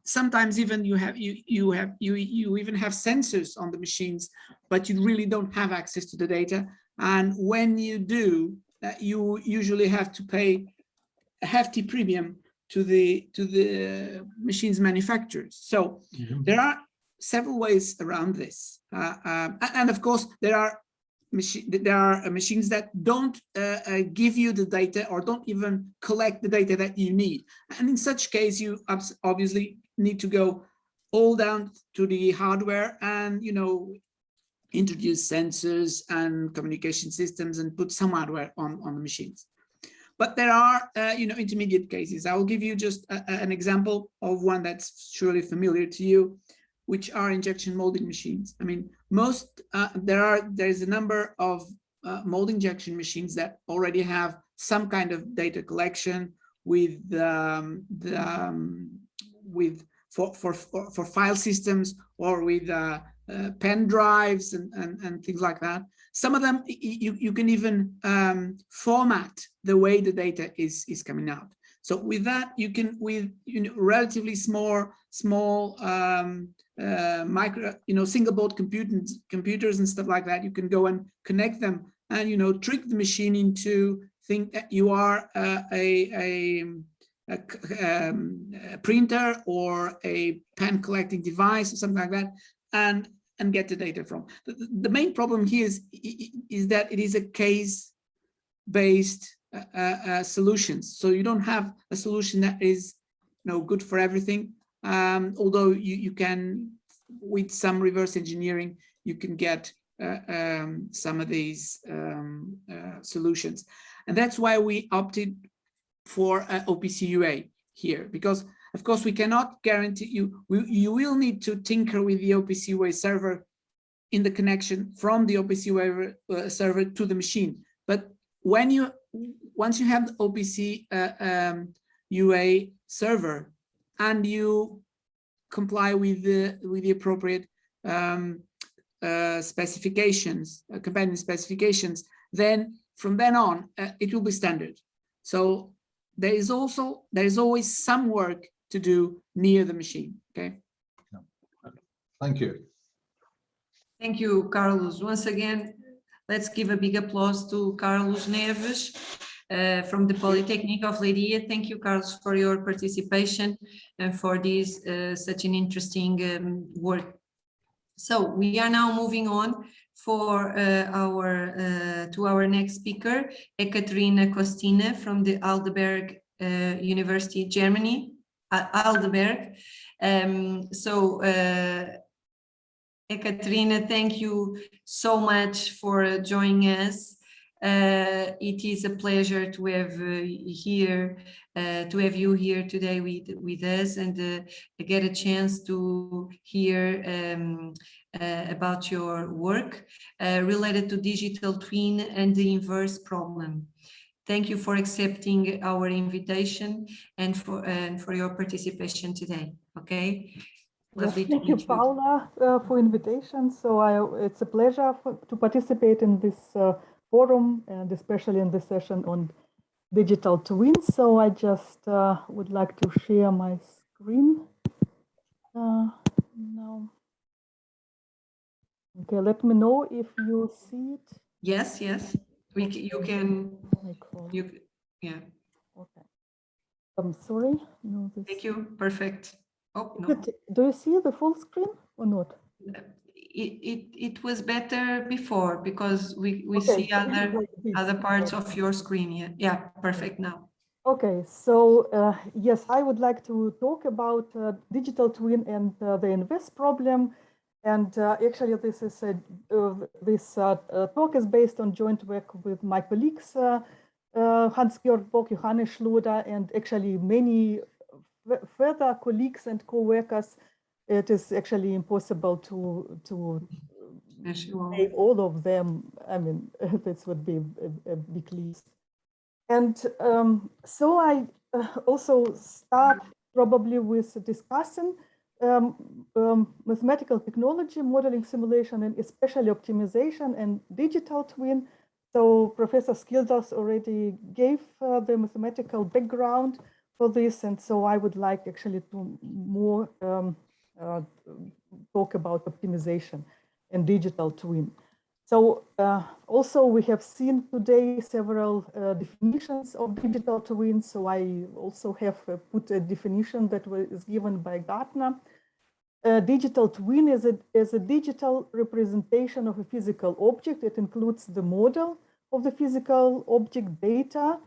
Sometimes even you even have sensors on the machines, but you really don't have access to the data. And when you do, you usually have to pay a hefty premium to the machines manufacturers. So there are several ways around this, and of course there are machines that don't give you the data or don't even collect the data that you need. And in such case, you obviously need to go all down to the hardware and, introduce sensors and communication systems and put some hardware on the machines. But there are, intermediate cases. I will give you just an example of one that's surely familiar to you, which are injection molding machines. I mean, there's a number of mold injection machines that already have some kind of data collection for file systems or with pen drives and things like that. Some of them you can even format the way the data is coming out. So with that, you can, with relatively small micro, single board computers and stuff like that, you can go and connect them and trick the machine into think that you are a printer or a pen collecting device or something like that, and get the data from. The main problem here is that it is a case-based solutions. So you don't have a solution that is good for everything. Although you can, with some reverse engineering, you can get some of these solutions. And that's why we opted for OPC UA here, because of course we cannot guarantee you will need to tinker with the OPC UA server in the connection from the OPC UA server to the machine. But once you have the OPC UA server and you comply with the appropriate specifications, companion specifications, then from then on it will be standard. So there is always some work to do near the machine. Okay. Thank you. Thank you, Carlos. Once again, let's give a big applause to Carlos Neves from the Polytechnic of Leiria. Thank you, Carlos, for your participation and for this such an interesting work. So we are now moving on for to our next speaker, Ekaterina Kostina from the Heidelberg University, Germany. Heidelberg. Ekaterina, thank you so much for joining us. It is a pleasure to have you here today with us and get a chance to hear about your work related to digital twin and the inverse problem. Thank you for accepting our invitation and for your participation today. Okay. Yes, thank you, Paula, for invitation. So it's a pleasure to participate in this forum, and especially in this session on digital twins. So I just would like to share my screen now. Okay, let me know if you see it. Yes, yes. You can. Yeah. Okay. I'm sorry. No, Thank you. Perfect. Oh, no. Do you see the full screen or not? It was better before because we Okay. see other parts of your screen. Yeah, perfect now. Okay, so yes, I would like to talk about digital twin and the IMFS problem. And actually, this is talk is based on joint work with my colleagues, Hans-Georg Bock, Johannes Schloder, and actually many further colleagues and co-workers. It is actually impossible to name all of them. I mean, this would be a big list. And so I also start probably with discussing mathematical technology, modeling, simulation, and especially optimization and digital twin. So Professor Skilders already gave the mathematical background for this, and so I would like actually to more talk about optimization and digital twin. So also we have seen today several definitions of digital twins. So I also have put a definition that is given by Gartner. Digital twin is a digital representation of a physical object. It includes the model of the physical object, data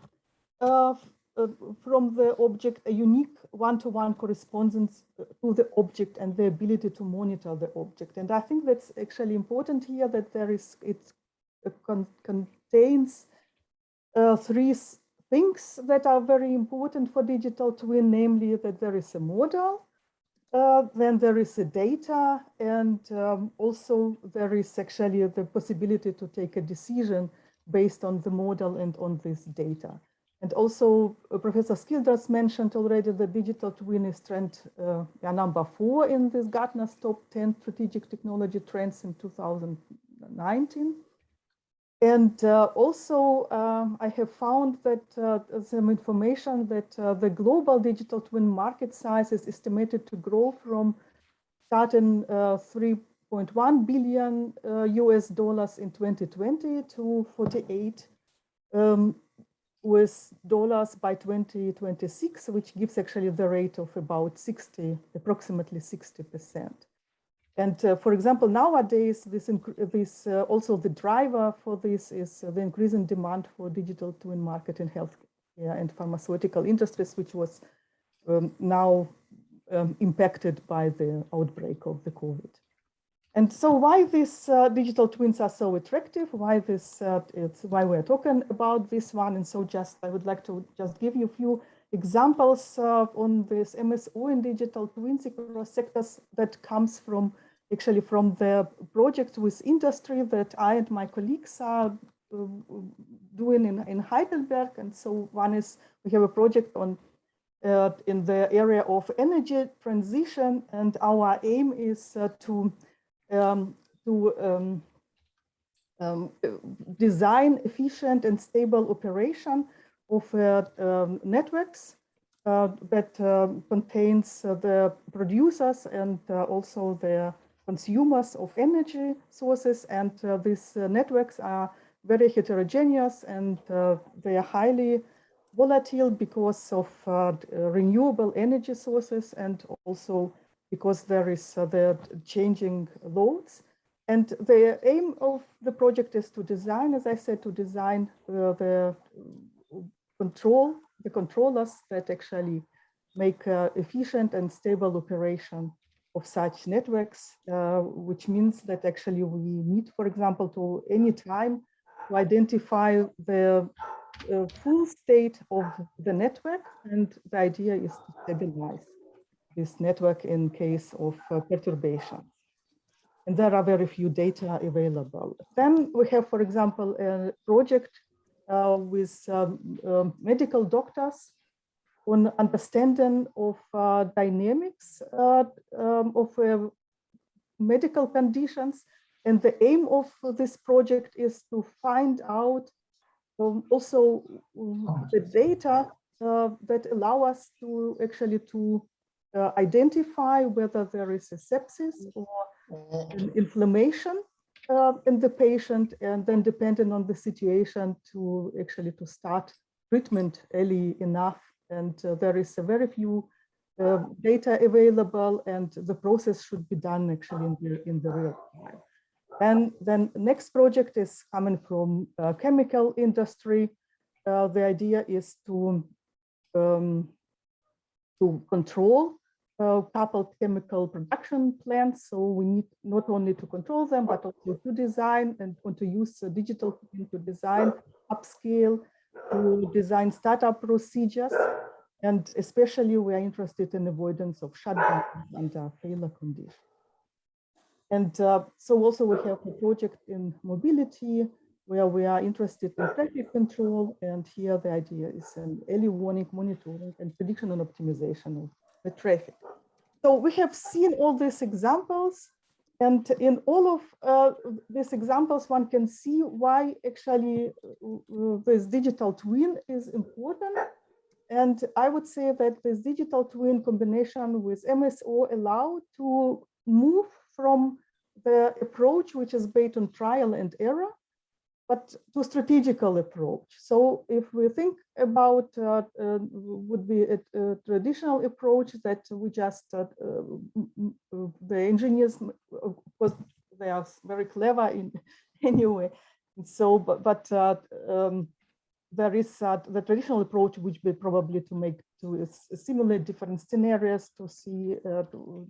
from the object, a unique one-to-one correspondence to the object, and the ability to monitor the object. And I think that's actually important here, that it contains three things that are very important for digital twin, namely that there is a model, then there is a data, and also there is actually the possibility to take a decision based on the model and on this data. And also Professor Skilders mentioned already the digital twin is trend number 4 in this Gartner's top 10 strategic technology trends in 2019. And also I have found that some information that the global digital twin market size is estimated to grow from starting $3.1 billion US dollars in 2020 to 48 US dollars by 2026, which gives actually the rate of about approximately 60%. And for example, nowadays, also the driver for this is the increasing demand for digital twin market in healthcare and pharmaceutical industries, which was now impacted by the outbreak of the COVID. And so why these digital twins are so attractive, why we're talking about this one. And so I would like to just give you a few examples on this MSO in digital twins across sectors that comes from the projects with industry that I and my colleagues are doing in Heidelberg. And so one is, we have a project on in the area of energy transition, and our aim is to design efficient and stable operation of networks that contains the producers and also the consumers of energy sources. And these networks are very heterogeneous, and they are highly volatile because of renewable energy sources, and also because there is the changing loads. And the aim of the project is to design, as I said, to design the controllers that actually make efficient and stable operation of such networks, which means that actually we need, for example, to any time to identify the full state of the network, and the idea is to stabilize this network in case of perturbation. And there are very few data available. Then we have, for example, a project with medical doctors on understanding of dynamics of medical conditions. And the aim of this project is to find out also the data that allow us to actually identify whether there is a sepsis or an inflammation in the patient, and then depending on the situation to start treatment early enough. And there is a very few data available, and the process should be done actually in the real time. And then next project is coming from chemical industry. The idea is to control coupled chemical production plants. So we need not only to control them, but also to design and want to use digital to design, upscale, to design startup procedures. And especially we are interested in avoidance of shutdowns under failure conditions. And so also we have a project in mobility where we are interested in traffic control. And here the idea is an early warning, monitoring, and prediction and optimization of the traffic. So we have seen all these examples. And in all of these examples, one can see why actually this digital twin is important. And I would say that this digital twin combination with MSO allow to move from the approach which is based on trial and error, but to strategical approach. So if we think about would be a traditional approach that we just the engineers, of course, they are very clever in anyway. So, but there is the traditional approach, which will probably to make to simulate different scenarios to see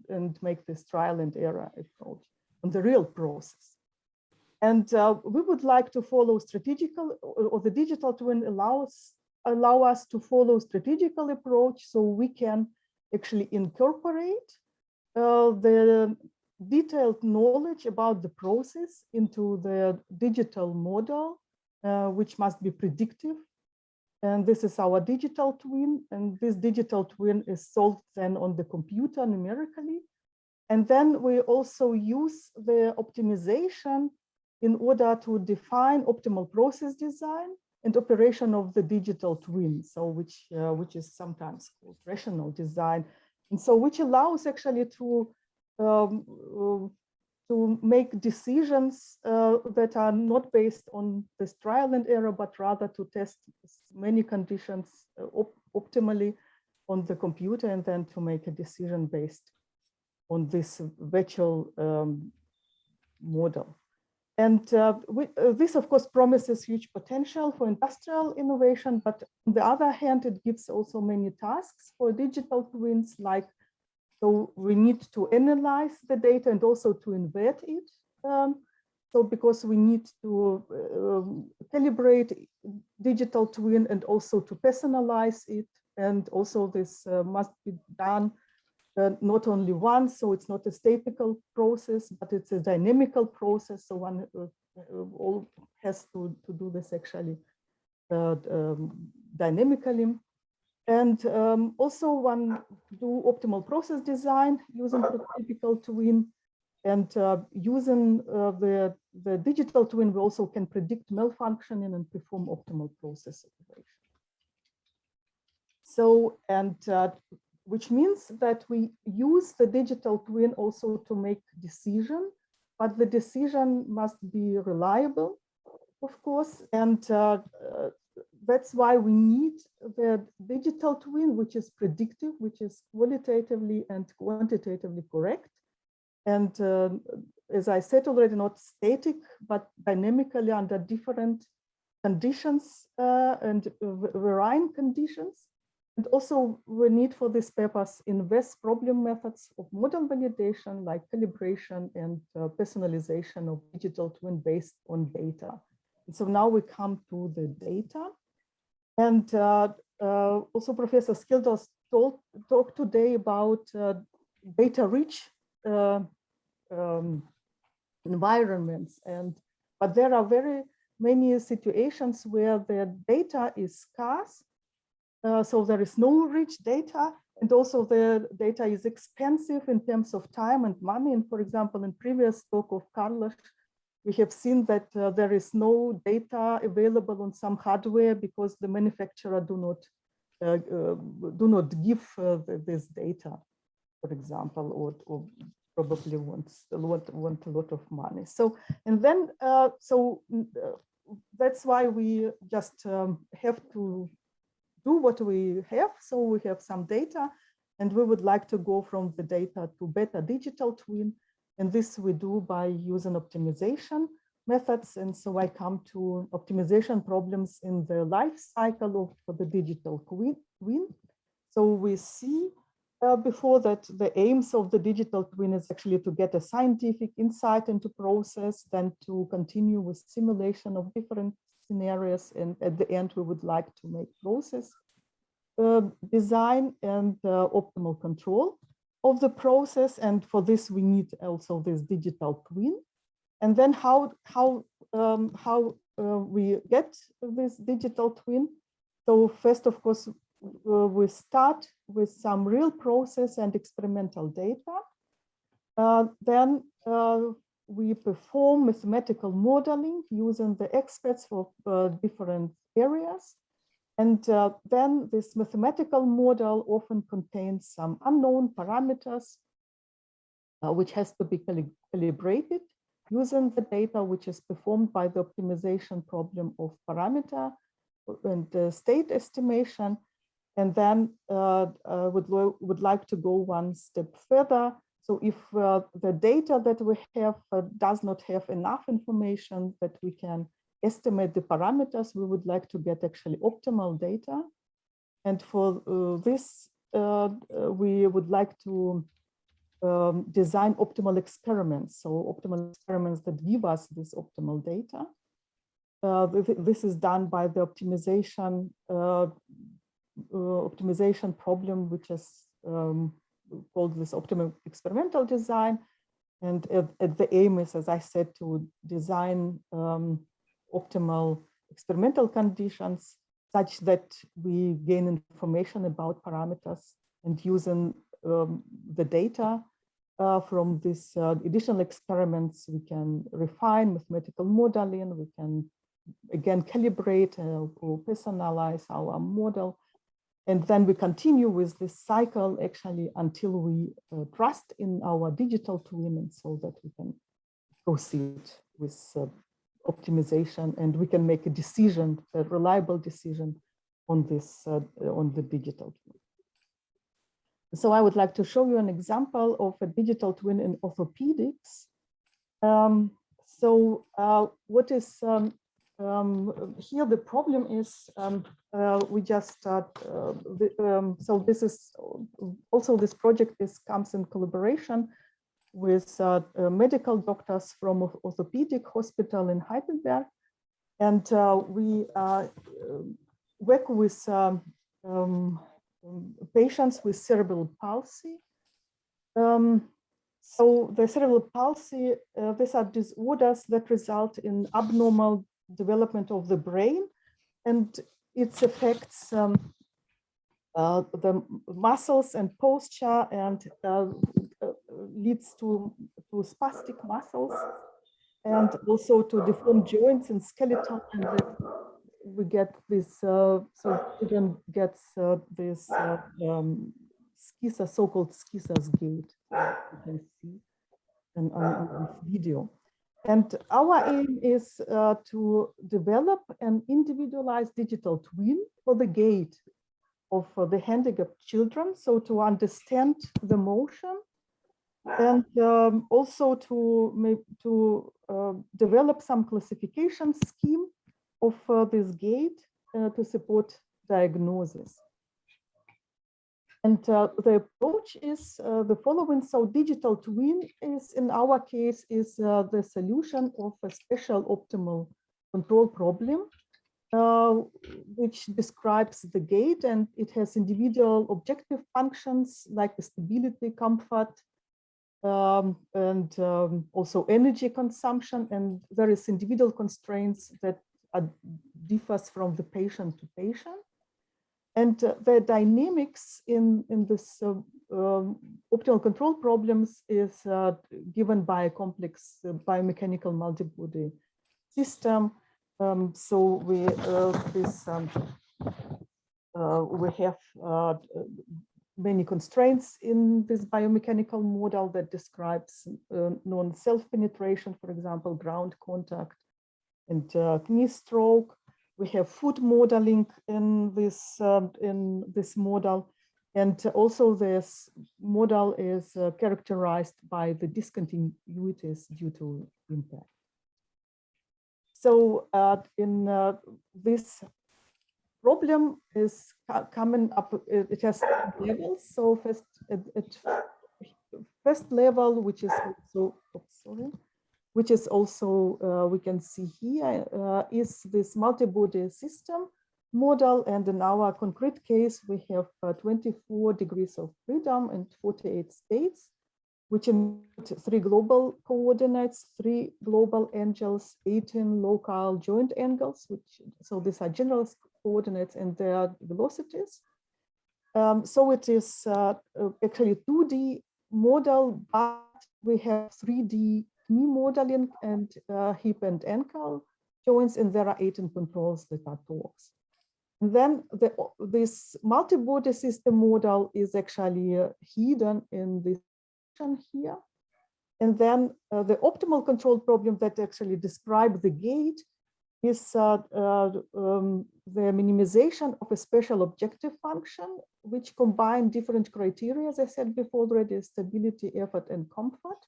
and make this trial and error approach on the real process. And we would like to follow strategical, or the digital twin allow us to follow strategical approach, so we can actually incorporate the detailed knowledge about the process into the digital model, which must be predictive. And this is our digital twin. And this digital twin is solved then on the computer numerically. And then we also use the optimization in order to define optimal process design and operation of the digital twin, so which is sometimes called rational design, and so which allows actually to make decisions that are not based on this trial and error, but rather to test many conditions optimally on the computer, and then to make a decision based on this virtual model. And this, of course, promises huge potential for industrial innovation, but on the other hand, it gives also many tasks for digital twins, like, so we need to analyze the data and also to invert it. So because we need to calibrate digital twin and also to personalize it. And also this must be done not only once, so it's not a statical process, but it's a dynamical process. So one all has to do this actually dynamically. And also one do optimal process design using the typical twin, and using the digital twin, we also can predict malfunctioning and perform optimal process operation. So, and which means that we use the digital twin also to make decision, but the decision must be reliable, of course, and that's why we need the digital twin, which is predictive, which is qualitatively and quantitatively correct. And as I said already, not static, but dynamically under different conditions and varying conditions. And also we need for this purpose invest problem methods of model validation, like calibration and personalization of digital twin based on data. And so now we come to the data. And also Professor Skilders talked today about data-rich environments. But there are very many situations where the data is scarce. So there is no rich data, and also the data is expensive in terms of time and money. And for example, in previous talk of Carlos, we have seen that there is no data available on some hardware because the manufacturer do not give this data, for example, or probably want a lot of money. So, and then that's why we just have to do what we have. So we have some data, and we would like to go from the data to better digital twin. And this we do by using optimization methods. And so I come to optimization problems in the life cycle of the digital twin. So we see before that the aims of the digital twin is actually to get a scientific insight into process, then to continue with simulation of different scenarios. And at the end, we would like to make process design and optimal control of the process. And for this, we need also this digital twin. And then how we get this digital twin. So first, of course, we start with some real process and experimental data. Then we perform mathematical modeling using the experts for different areas. And then this mathematical model often contains some unknown parameters, which has to be calibrated. using the data which is performed by the optimization problem of parameter and state estimation. And then would like to go one step further. So if the data that we have does not have enough information that we can estimate the parameters, we would like to get actually optimal data. And for this, we would like to design optimal experiments. So optimal experiments that give us this optimal data. This is done by the optimization problem, which is called this optimal experimental design. And the aim is, as I said, to design optimal experimental conditions such that we gain information about parameters, and using the data from these additional experiments, we can refine mathematical modeling, we can again calibrate or personalize our model. And then we continue with this cycle actually until we trust in our digital twin, and so that we can proceed with optimization, and we can make a decision, a reliable decision on this, on the digital twin. So I would like to show you an example of a digital twin in orthopedics. What is here the problem is we just so this is also this project comes in collaboration with medical doctors from Orthopedic Hospital in Heidelberg, and we work with patients with cerebral palsy. So the cerebral palsy, these are disorders that result in abnormal development of the brain, and it affects the muscles and posture, and leads to spastic muscles, and also to deformed joints and skeleton, and we get this, so children gets this so-called Schizo's gait, you can see on this video. And our aim is to develop an individualized digital twin for the gait of the handicapped children, so to understand the motion, and also to develop some classification scheme of this gait to support diagnosis. And the approach is the following. So digital twin is, in our case, is the solution of a special optimal control problem, which describes the gait, and it has individual objective functions like stability, comfort, and also energy consumption, and various individual constraints that differs from the patient to patient. And the dynamics in this optimal control problems is given by a complex biomechanical multibody system. So we have many constraints in this biomechanical model that describes non-self-penetration, for example, ground contact and knee stroke. We have foot modeling in this model, and also this model is characterized by the discontinuities due to impact. So in this problem is coming up, it has levels. So first level, which is also, which is also, we can see here, is this multi-body system model. And in our concrete case, we have 24 degrees of freedom and 48 states, which include 3 global coordinates, 3 global angles, 18 local joint angles, which, so these are general coordinates and their velocities. So it is actually a 2D model, but we have 3D knee modeling and hip and ankle joints, and there are 18 controls that are torques. And then this multi-body system model is actually hidden in this section here. And then the optimal control problem that actually describe the gate is the minimization of a special objective function, which combine different criteria, as I said before already, stability, effort, and comfort.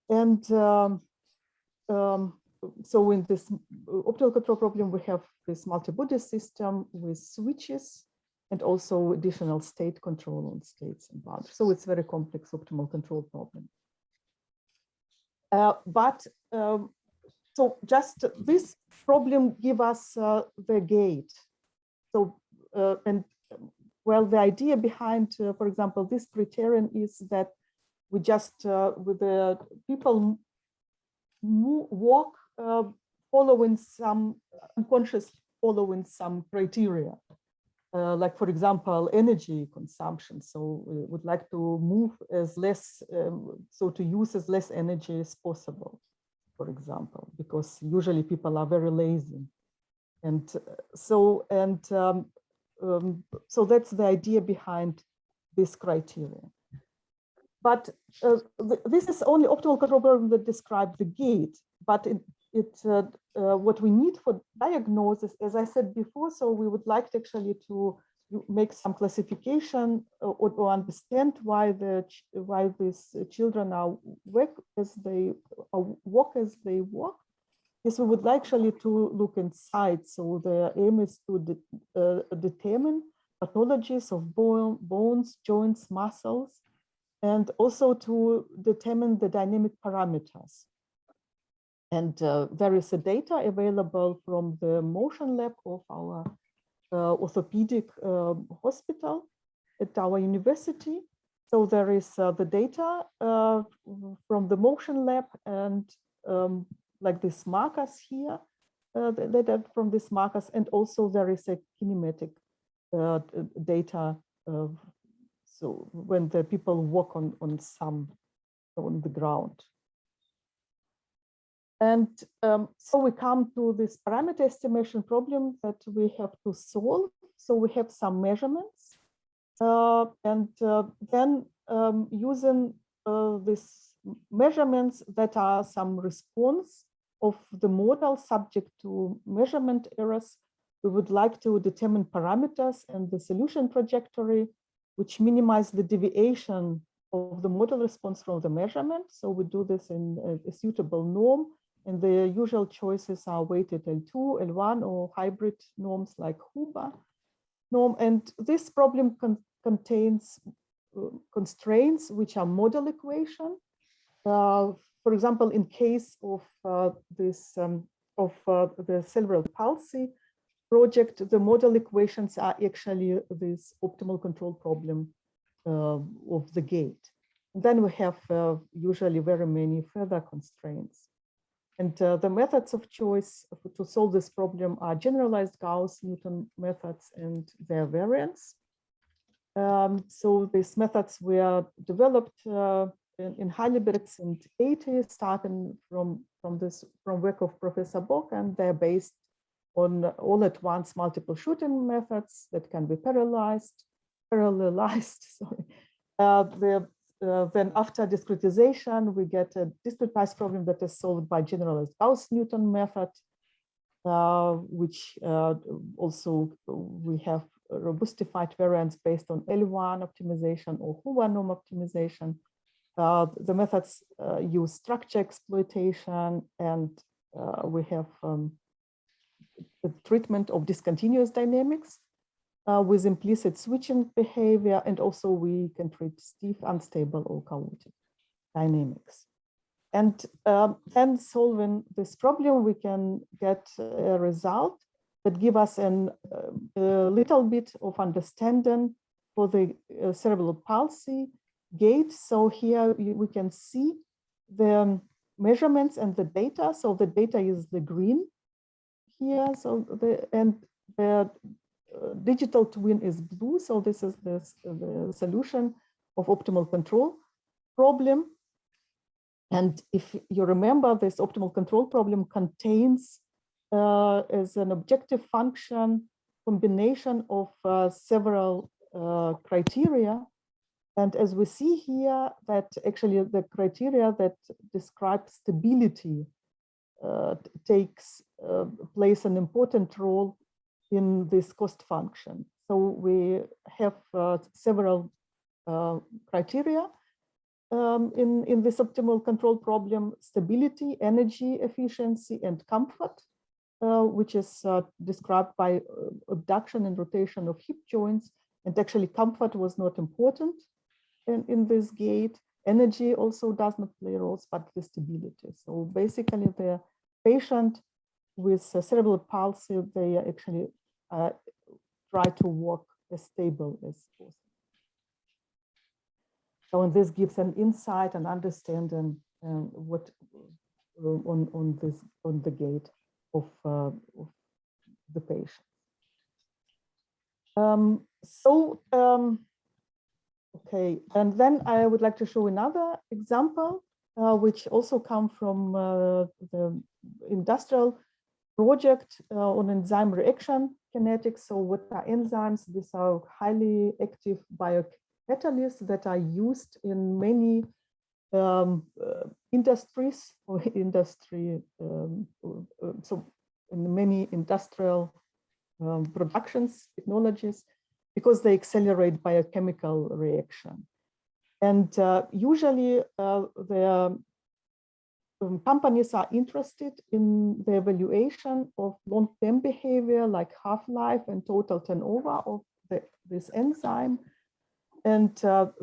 And so in this optimal control problem, we have this multi-body system with switches and also additional state control on states and boundaries. So it's very complex optimal control problem. So just this problem give us the gate. So, and well, the idea behind, for example, this criterion is that we just, with the people walk following some unconscious following some criteria. Like, for example, energy consumption. So we would like to move as less, so to use as less energy as possible, for example, because usually people are very lazy. And so that's the idea behind this criteria. But this is only optimal control problem that describe the gate, but what we need for diagnosis, as I said before, so we would like to actually to make some classification or understand why these children are walk as they walk. Yes, we would like actually to look inside. So the aim is to determine pathologies of bones, joints, muscles, and also to determine the dynamic parameters. And there is a data available from the motion lab of our orthopedic hospital at our university. So there is the data from the motion lab and like these markers here, the data from these markers, and also there is a kinematic data. So when the people walk on the ground. And so we come to this parameter estimation problem that we have to solve. So we have some measurements and then using these measurements that are some response of the model subject to measurement errors, we would like to determine parameters and the solution trajectory, which minimize the deviation of the model response from the measurement. So we do this in a suitable norm. And the usual choices are weighted L2, L1, or hybrid norms like Huber norm. And this problem contains constraints which are model equation. For example, in case of the cerebral palsy project, the model equations are actually this optimal control problem of the gate. And then we have usually very many further constraints. And the methods of choice to solve this problem are generalized Gauss-Newton methods and their variants. So these methods were developed in Heidelberg in the 80s, starting from work of Professor Bock, and they're based on all-at-once multiple shooting methods that can be parallelized. Sorry. Then after discretization, we get a discretized problem that is solved by generalized Gauss-Newton method, which also we have robustified variants based on L1 optimization or Huber norm optimization. The methods use structure exploitation, and we have the treatment of discontinuous dynamics with implicit switching behavior, and also we can treat stiff, unstable, or chaotic dynamics. And then solving this problem, we can get a result that give us a little bit of understanding for the cerebral palsy gate. So here we can see the measurements and the data. So the data is the green here. So the digital twin is blue. So this is the solution of optimal control problem. And if you remember, this optimal control problem contains as an objective function combination of several criteria. And as we see here, that actually the criteria that describe stability plays an important role in this cost function. So we have several criteria in this optimal control problem: stability, energy efficiency, and comfort, which is described by abduction and rotation of hip joints. And actually comfort was not important in this gate. Energy also does not play roles, but the stability. So basically the patient with cerebral palsy, they actually try to walk as stable as possible. So and this gives an insight and understanding what on the gait of the patient. Okay, and then I would like to show another example, which also come from the industrial project on enzyme reaction kinetics. So what are enzymes? These are highly active biocatalysts that are used in many industries or so in many industrial productions, technologies, because they accelerate biochemical reaction. And usually the companies are interested in the evaluation of long-term behavior like half-life and total turnover of this enzyme. And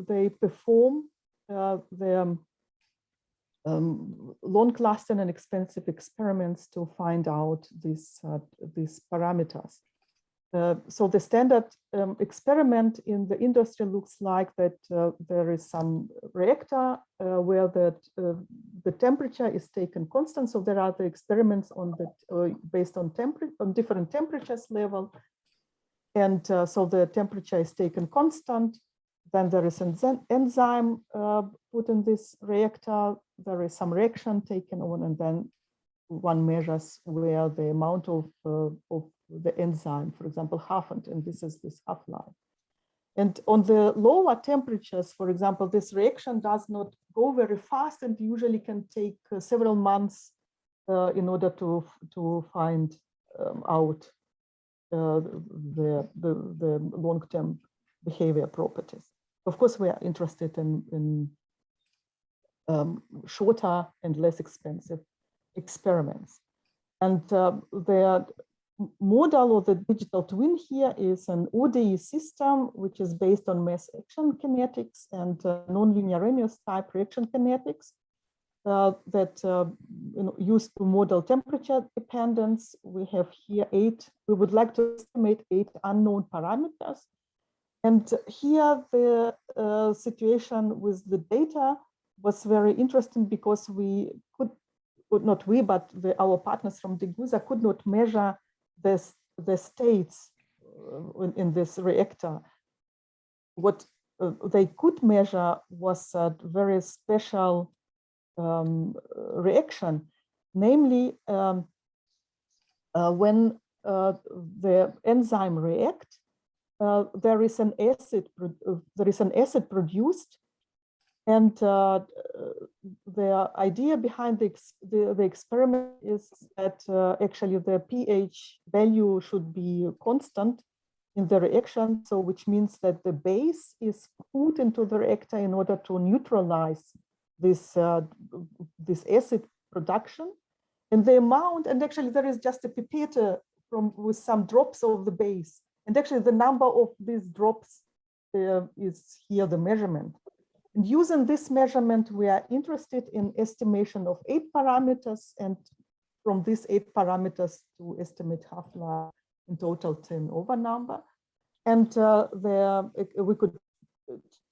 they perform the long-lasting and expensive experiments to find out these parameters. So the standard experiment in the industry looks like that there is some reactor where the temperature is taken constant. So there are the experiments on that based on different temperatures level, and so the temperature is taken constant. Then there is an enzyme put in this reactor. There is some reaction taken on, and then one measures where the amount of the enzyme, for example, halved, and this is this half-life. And on the lower temperatures, for example, this reaction does not go very fast and usually can take several months in order to find out the long-term behavior properties. Of course, we are interested in shorter and less expensive experiments. And the model of the digital twin here is an ODE system, which is based on mass action kinetics and nonlinear Arrhenius type reaction kinetics that used to model temperature dependence. We have here 8. We would like to estimate 8 unknown parameters. And here the situation with the data was very interesting because we could, not we, but our partners from Degussa could not measure the states in this reactor. What they could measure was a very special reaction, namely when the enzyme reacts, there is an acid produced, and the idea behind the experiment is that actually the pH value should be constant in the reaction, so which means that the base is put into the reactor in order to neutralize this acid production, and the amount, and actually there is just a pipette with some drops of the base. And actually the number of these drops is here the measurement. And using this measurement, we are interested in estimation of 8 parameters, and from these 8 parameters to estimate half-life in total turnover number. And we could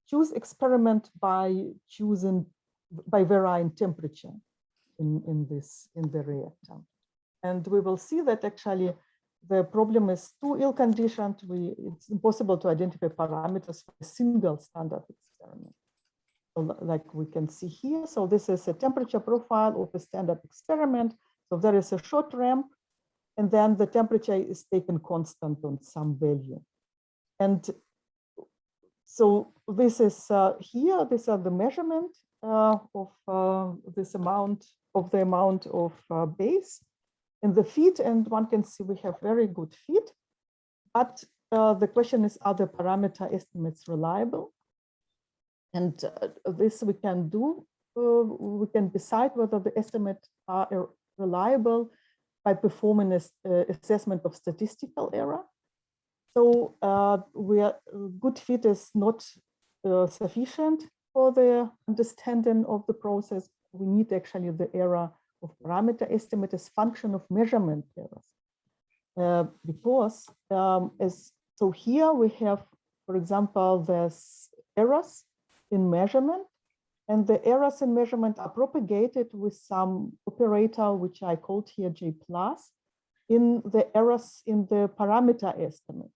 choose experiment by varying temperature in the reactor. And we will see that actually the problem is too ill-conditioned. It's impossible to identify parameters for a single standard experiment. So like we can see here, so this is a temperature profile of a standard experiment. So there is a short ramp, and then the temperature is taken constant on some value. And So this is here, these are the measurement of this amount of the amount of base in the feed, and one can see we have very good feed. But the question is, are the parameter estimates reliable? And this we can do. We can decide whether the estimates are reliable by performing an assessment of statistical error. So good fit is not sufficient for the understanding of the process. We need actually the error of parameter estimate as function of measurement errors. Because so here we have, for example, there's errors in measurement, and the errors in measurement are propagated with some operator, which I called here J+, in the errors in the parameter estimates.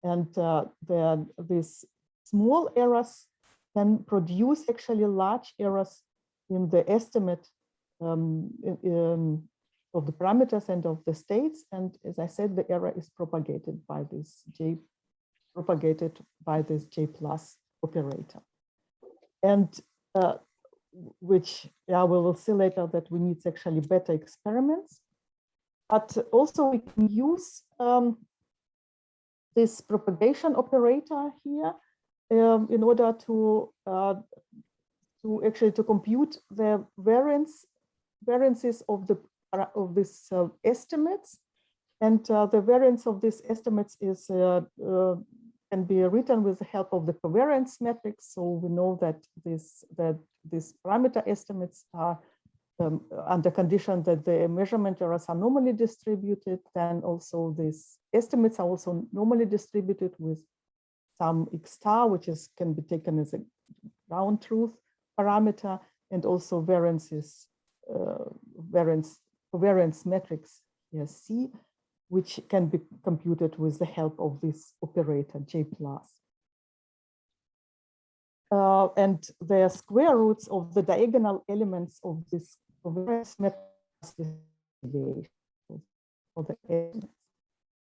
And these small errors can produce actually large errors in the estimate of the parameters and of the states. And as I said, the error is propagated by this J+ operator. And which we will see later that we need actually better experiments. But also we can use this propagation operator here in order to actually compute the variances of this estimates, and the variance of these estimates is can be written with the help of the covariance matrix. So we know that these parameter estimates are under condition that the measurement errors are normally distributed. Then also these estimates are also normally distributed with some x star, which can be taken as a ground truth parameter, and also variances, covariance matrix here C, which can be computed with the help of this operator J+. And the square roots of the diagonal elements of this covariance matrix for the elements.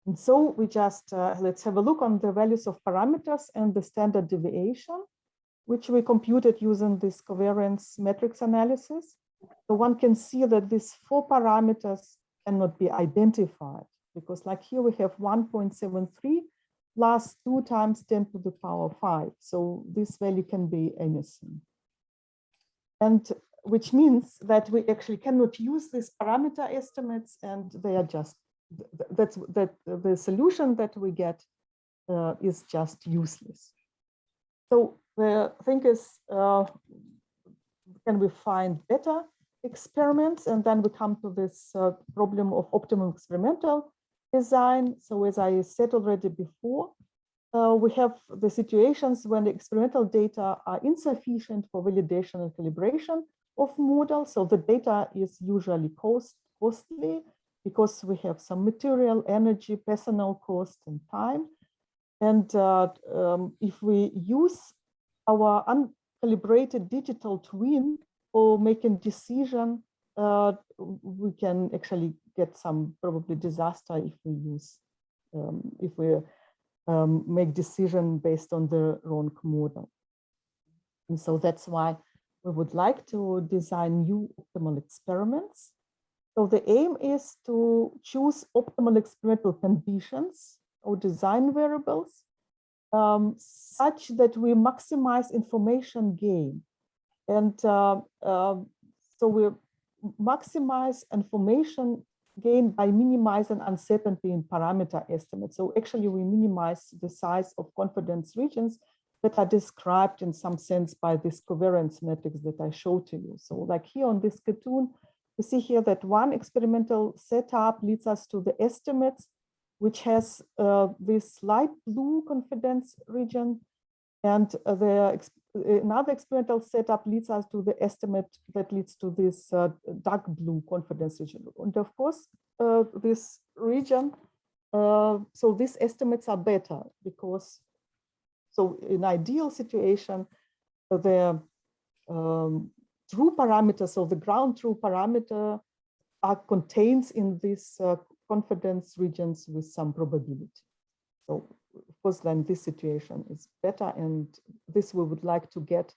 And so we just, let's have a look on the values of parameters and the standard deviation, which we computed using this covariance matrix analysis. So one can see that these 4 parameters cannot be identified, because like here we have 1.73 plus 2 times 10 to the power 5. So this value can be anything. And which means that we actually cannot use these parameter estimates, and they are just, the solution that we get is just useless. So the thing is, can we find better experiments? And then we come to this problem of optimum experimental design. So as I said already before, we have the situations when the experimental data are insufficient for validation and calibration of models. So the data is usually costly because we have some material, energy, personnel cost, and time. And if we use our uncalibrated digital twin for making decision, we can actually get some probably disaster if we use, if we make decision based on the wrong model. And so that's why we would like to design new optimal experiments. So the aim is to choose optimal experimental conditions or design variables such that we maximize information gain. And so we maximize information gain by minimizing uncertainty in parameter estimates. So actually we minimize the size of confidence regions that are described in some sense by this covariance matrix that I showed to you. So like here on this cartoon, we see here that one experimental setup leads us to the estimates, which has this light blue confidence region, and another experimental setup leads us to the estimate that leads to this dark blue confidence region. And of course, this region, so these estimates are better because, so in ideal situation, the true parameters, so the ground true parameter are contained in these confidence regions with some probability. So of course, then this situation is better, and this we would like to get.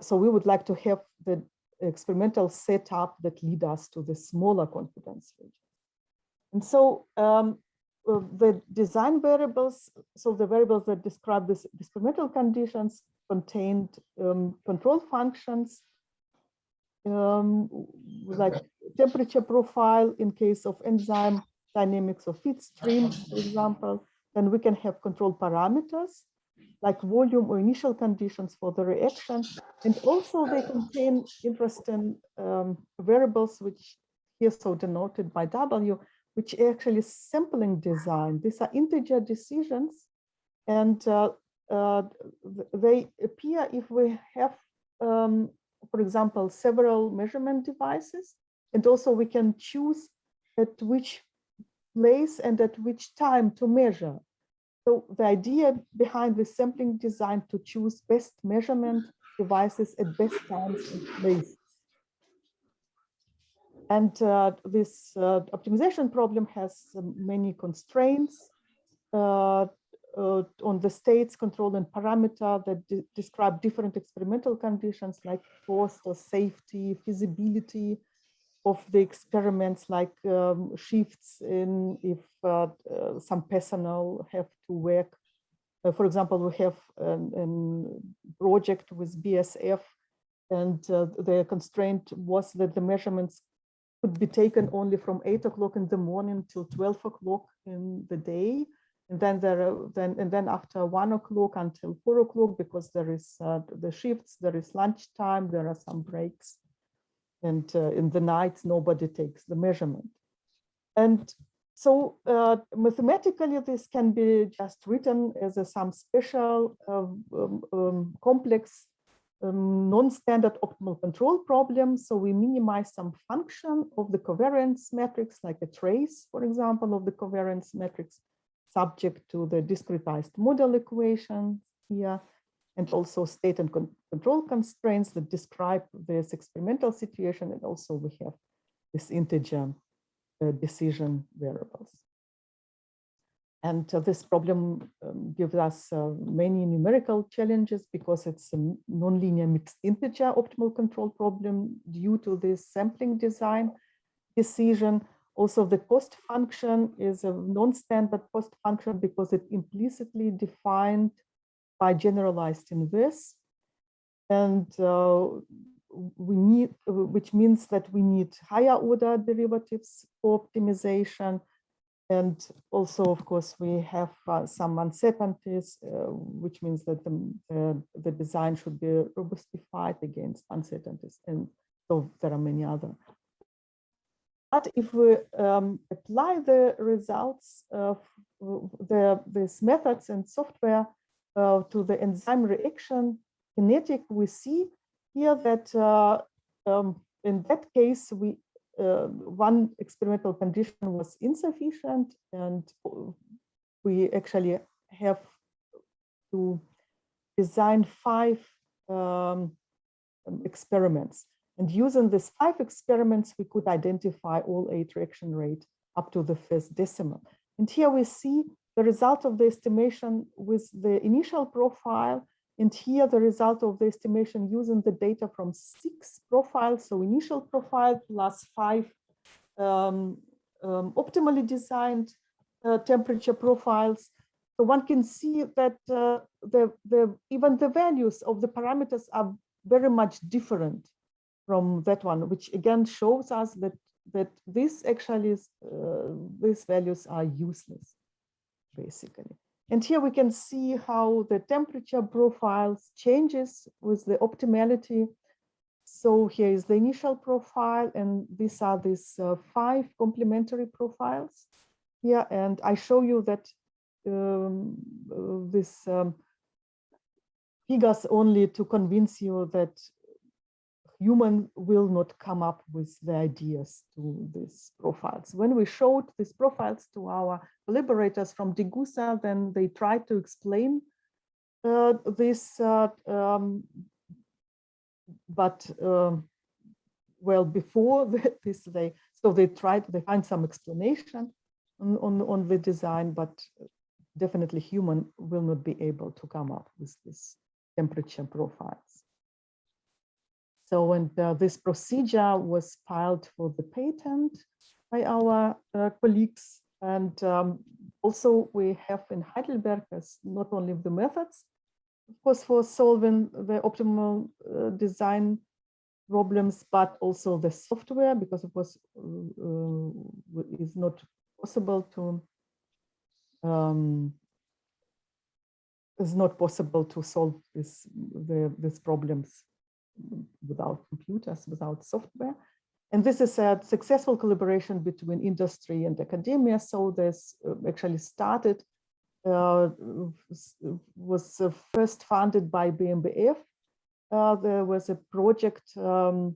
So we would like to have the experimental setup that lead us to the smaller confidence region. And so the design variables, so the variables that describe this experimental conditions contained control functions, like temperature profile in case of enzyme dynamics of feed stream, for example. Then we can have control parameters like volume or initial conditions for the reaction. And also they contain interesting variables, which here so denoted by W, which are actually sampling design. These are integer decisions, and they appear if we have, for example, several measurement devices, and also we can choose at which place and at which time to measure. So the idea behind the sampling design to choose best measurement devices at best times and places. And this optimization problem has many constraints on the states, control, and parameter that describe different experimental conditions like cost or safety, feasibility of the experiments, like shifts in if some personnel have to work. For example, we have a project with BSF, and the constraint was that the measurements could be taken only from 8 o'clock in the morning till 12 o'clock in the day, and then after 1 o'clock until 4 o'clock, because there is the shifts, there is lunchtime, there are some breaks, and in the nights nobody takes the measurement. And so mathematically this can be just written as some special complex non-standard optimal control problem. So we minimize some function of the covariance matrix, like a trace, for example, of the covariance matrix subject to the discretized model equation here, and also state and control constraints that describe this experimental situation. And also we have this integer decision variables. And this problem gives us many numerical challenges because it's a nonlinear mixed integer optimal control problem due to this sampling design decision. Also, the cost function is a non-standard cost function because it implicitly defined by generalized inverse. And we need, which means that we need higher order derivatives for optimization. And also, of course, we have some uncertainties, which means that the design should be robustified against uncertainties. And so there are many other. But if we apply the results of these methods and software to the enzyme reaction kinetic, we see here that in that case, one experimental condition was insufficient, and we actually have to design 5 experiments. And using these 5 experiments, we could identify all 8 reaction rate up to the first decimal. And here we see the result of the estimation with the initial profile, and here the result of the estimation using the data from 6 profiles. So initial profile plus 5 optimally designed temperature profiles. So one can see that even the values of the parameters are very much different from that one, which again shows us that this actually is, these values are useless, basically. And here we can see how the temperature profiles changes with the optimality. So here is the initial profile, and these are these 5 complementary profiles here. And I show you that this figures only to convince you that human will not come up with the ideas to these profiles. When we showed these profiles to our collaborators from Degussa, then they tried to explain this, but well, before this, they tried, they find some explanation on the design, but definitely human will not be able to come up with this temperature profiles. So, and this procedure was filed for the patent by our colleagues. And also we have in Heidelberg as not only the methods, of course, for solving the optimal design problems, but also the software, because it was is not possible to solve these problems without computers, without software. And this is a successful collaboration between industry and academia. So this actually started, was first funded by BMBF. There was a project in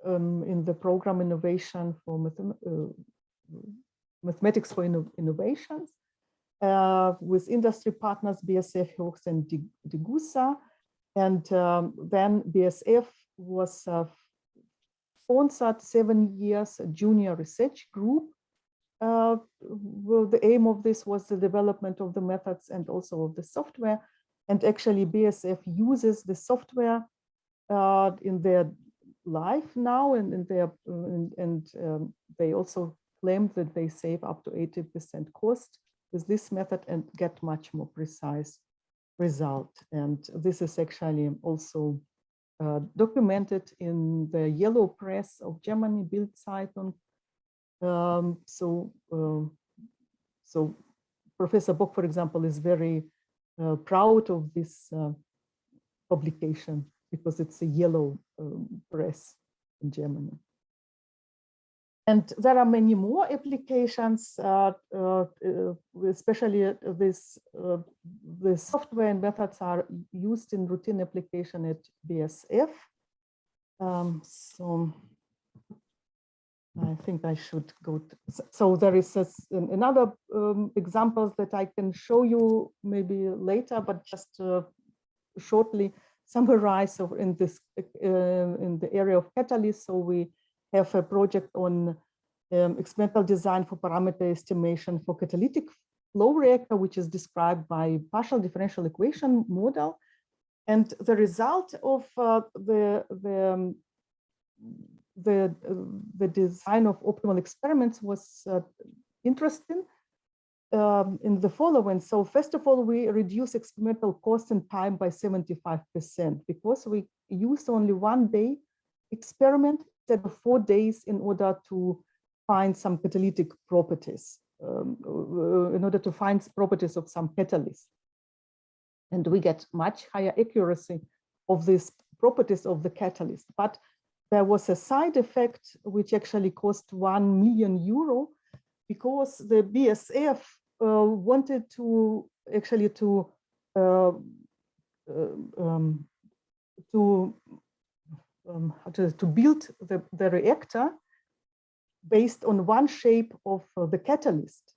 the program Innovation for Mathematics for Innovations with industry partners BASF, Hochs and Degussa. And then BASF was sponsored 7 years junior research group. Well, the aim of this was the development of the methods and also of the software. And actually BASF uses the software in their life now, and in their they also claim that they save up to 80% cost with this method and get much more precise result. And this is actually also documented in the yellow press of Germany, Bild Zeitung. So Professor Bock, for example, is very proud of this publication because it's a yellow press in Germany. And there are many more applications, especially this, the software and methods are used in routine application at BASF. So I think I should go to, so there is another examples that I can show you maybe later, but just shortly summarize. So in this in the area of catalysts, so we have a project on experimental design for parameter estimation for catalytic flow reactor, which is described by partial differential equation model. And the result of the design of optimal experiments was interesting in the following. So first of all, we reduce experimental cost and time by 75% because we used only 1 day experiment instead of 4 days in order to find some catalytic properties, in order to find properties of some catalyst. And we get much higher accuracy of these properties of the catalyst. But there was a side effect which actually cost €1 million because the BASF wanted to actually to build the reactor based on one shape of the catalyst.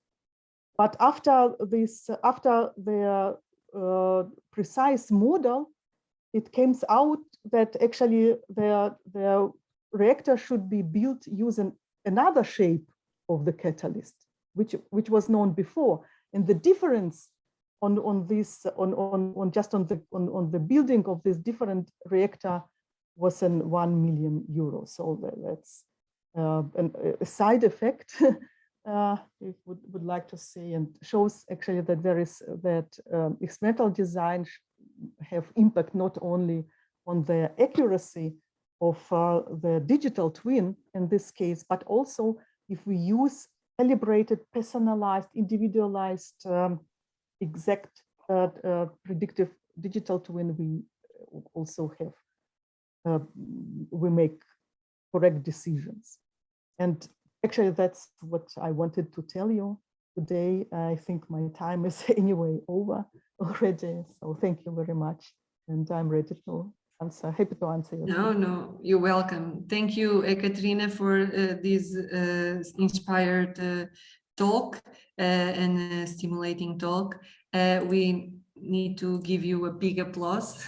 But after this, after the precise model, it came out that actually the reactor should be built using another shape of the catalyst, which was known before. And the difference on the building of this different reactor was €1 million. So that's a side effect. If would like to say, and shows actually that there is that experimental design have impact not only on the accuracy of the digital twin in this case, but also if we use calibrated, personalized, individualized, exact predictive digital twin, we also have we make correct decisions. And actually, that's what I wanted to tell you today. I think my time is anyway over already. So thank you very much. And I'm ready to answer, happy to answer your questions. No, you're welcome. Thank you, Katerina, for this inspired talk and stimulating talk. We need to give you a big applause.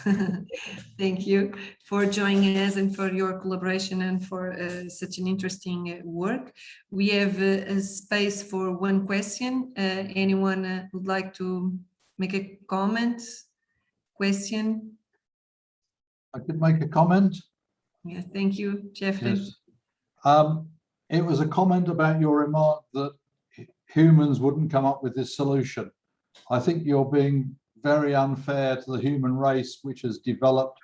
Thank you for joining us and for your collaboration and for such an interesting work. We have a space for one question. Anyone would like to make a comment, question? I could make a comment. Yeah, thank you, Jeffrey. Yes. It was a comment about your remark that humans wouldn't come up with this solution. I think you're being very unfair to the human race, which has developed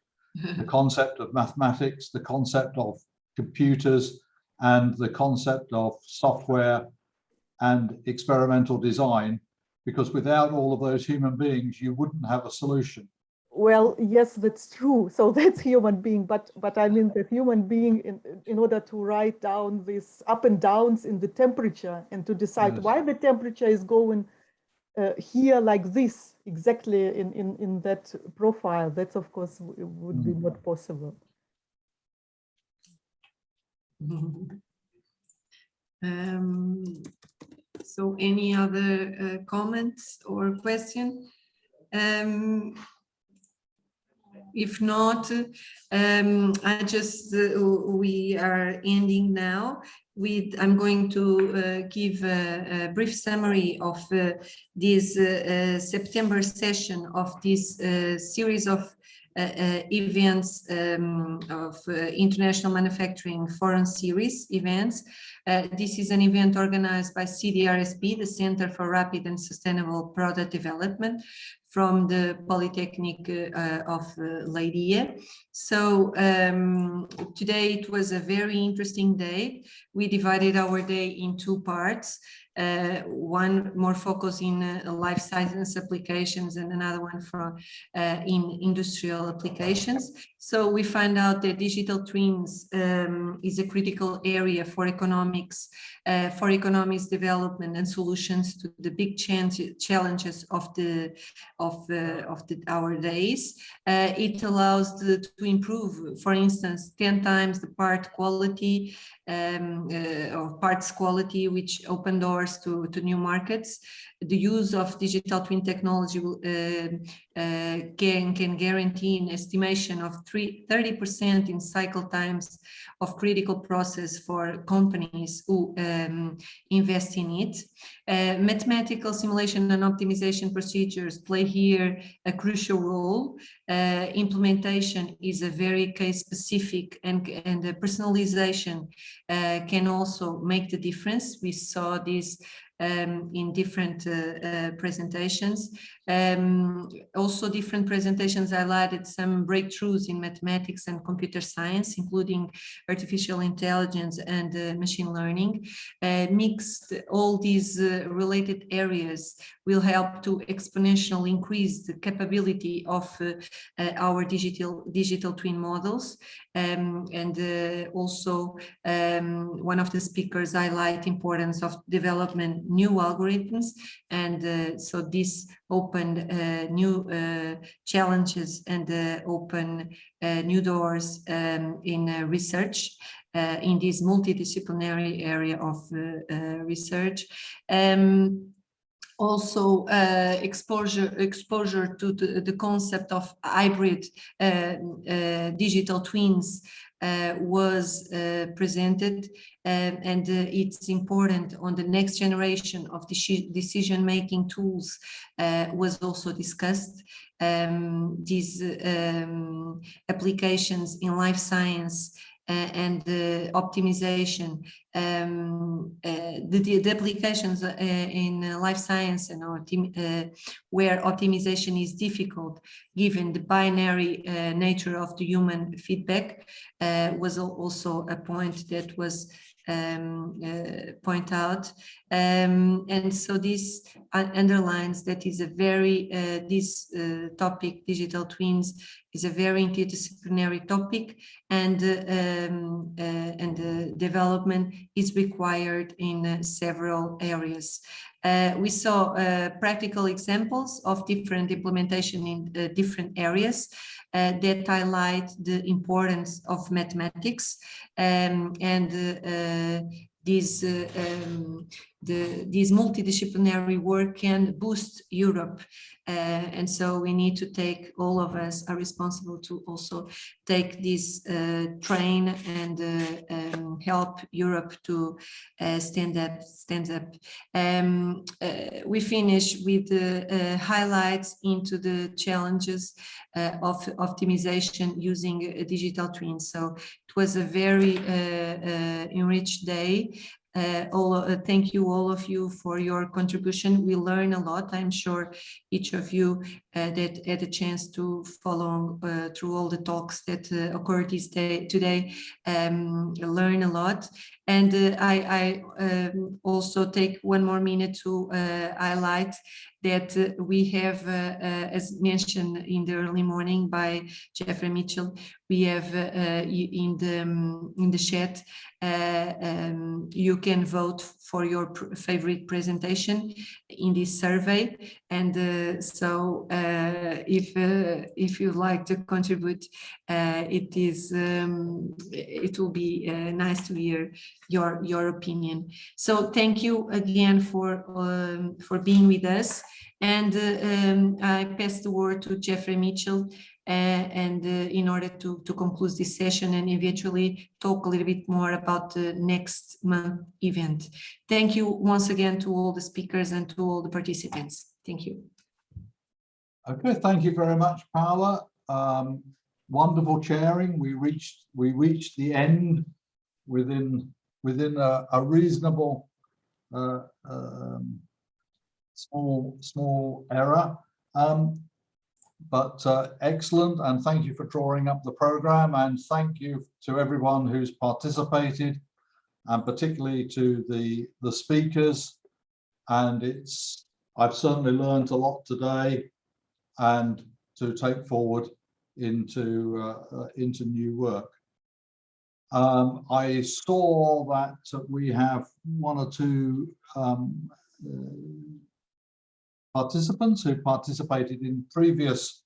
the concept of mathematics, the concept of computers, and the concept of software and experimental design, because without all of those human beings, you wouldn't have a solution. Well, yes, that's true. So that's human being, but I mean the human being in order to write down these up and downs in the temperature and to decide Yes. why the temperature is going here like this, exactly in that profile. That's of course would be not possible. So any other comments or question? If not, I just, we are ending now. I'm going to give a brief summary of this September session of this series of events of International Manufacturing Forum Series events. This is an event organized by CDRSP, the Center for Rapid and Sustainable Product Development, from the Polytechnic of Leiria. So today it was a very interesting day. We divided our day in two parts. One more focused in life science applications and another one from in industrial applications. So we find out that digital twins is a critical area for economics development and solutions to the big challenges of our days. It allows to improve, for instance, 10 times the part quality or parts quality, which open doors to new markets. The use of digital twin technology will, can guarantee an estimation of 30% in cycle times of critical process for companies who invest in it. Mathematical simulation and optimization procedures play here a crucial role. Implementation is a very case specific, and the personalization can also make the difference. We saw this in different presentations. Also different presentations highlighted some breakthroughs in mathematics and computer science, including artificial intelligence and machine learning. Mixed all these related areas will help to exponentially increase the capability of our digital twin models. Also one of the speakers highlight importance of development new algorithms, and so this opened new challenges and open new doors in research in this multidisciplinary area of research. Also exposure to the concept of hybrid digital twins was presented, and it's important on the next generation of decision-making tools was also discussed. These applications in life science and optimization, the applications in life science and where optimization is difficult given the binary nature of the human feedback was also a point that was point out, and so this underlines that is a very this topic, digital twins, is a very interdisciplinary topic, and development is required in several areas. We saw practical examples of different implementation in different areas that highlight the importance of mathematics, and this this multidisciplinary work can boost Europe. And so we need to take, all of us are responsible to also take this train and help Europe to stand up. We finish with the highlights into the challenges of optimization using a digital twin. So it was a very enriched day. Thank you, all of you, for your contribution. We learn a lot. I'm sure each of you that had a chance to follow through all the talks that occurred today learn a lot. And I also take one more minute to highlight that we have, as mentioned in the early morning by Jeffrey Mitchell, we have in the chat, you can vote for your favorite presentation in this survey. And so if you'd like to contribute, it will be nice to hear your opinion. So thank you again for being with us. And I pass the word to Jeffrey Mitchell in order to conclude this session and eventually talk a little bit more about the next month event. Thank you once again to all the speakers and to all the participants. Thank you. Okay, thank you very much, Paula. Wonderful chairing. We reached the end within a reasonable small error, but excellent, and thank you for drawing up the program, and thank you to everyone who's participated, and particularly to the speakers. And I've certainly learned a lot today, and to take forward into new work. I saw that we have one or two participants who participated in previous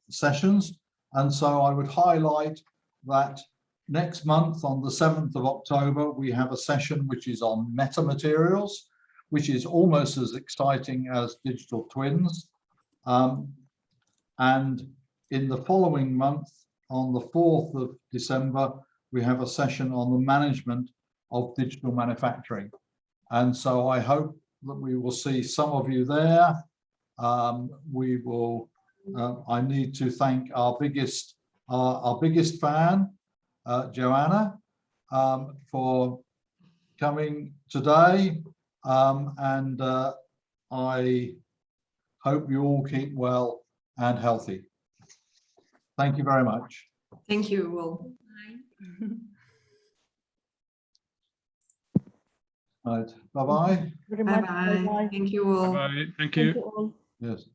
sessions, and so I would highlight that next month on the 7th of October we have a session which is on metamaterials, which is almost as exciting as digital twins, and in the following month on the 4th of December we have a session on the management of digital manufacturing. And so I hope that we will see some of you there. We will. I need to thank our biggest fan, Joanna, for coming today, and I hope you all keep well and healthy. Thank you very much. Thank you all. Right. Bye-bye. Very much. Bye-bye. Thank you all. Bye. Thank Thank you. you all. Yes.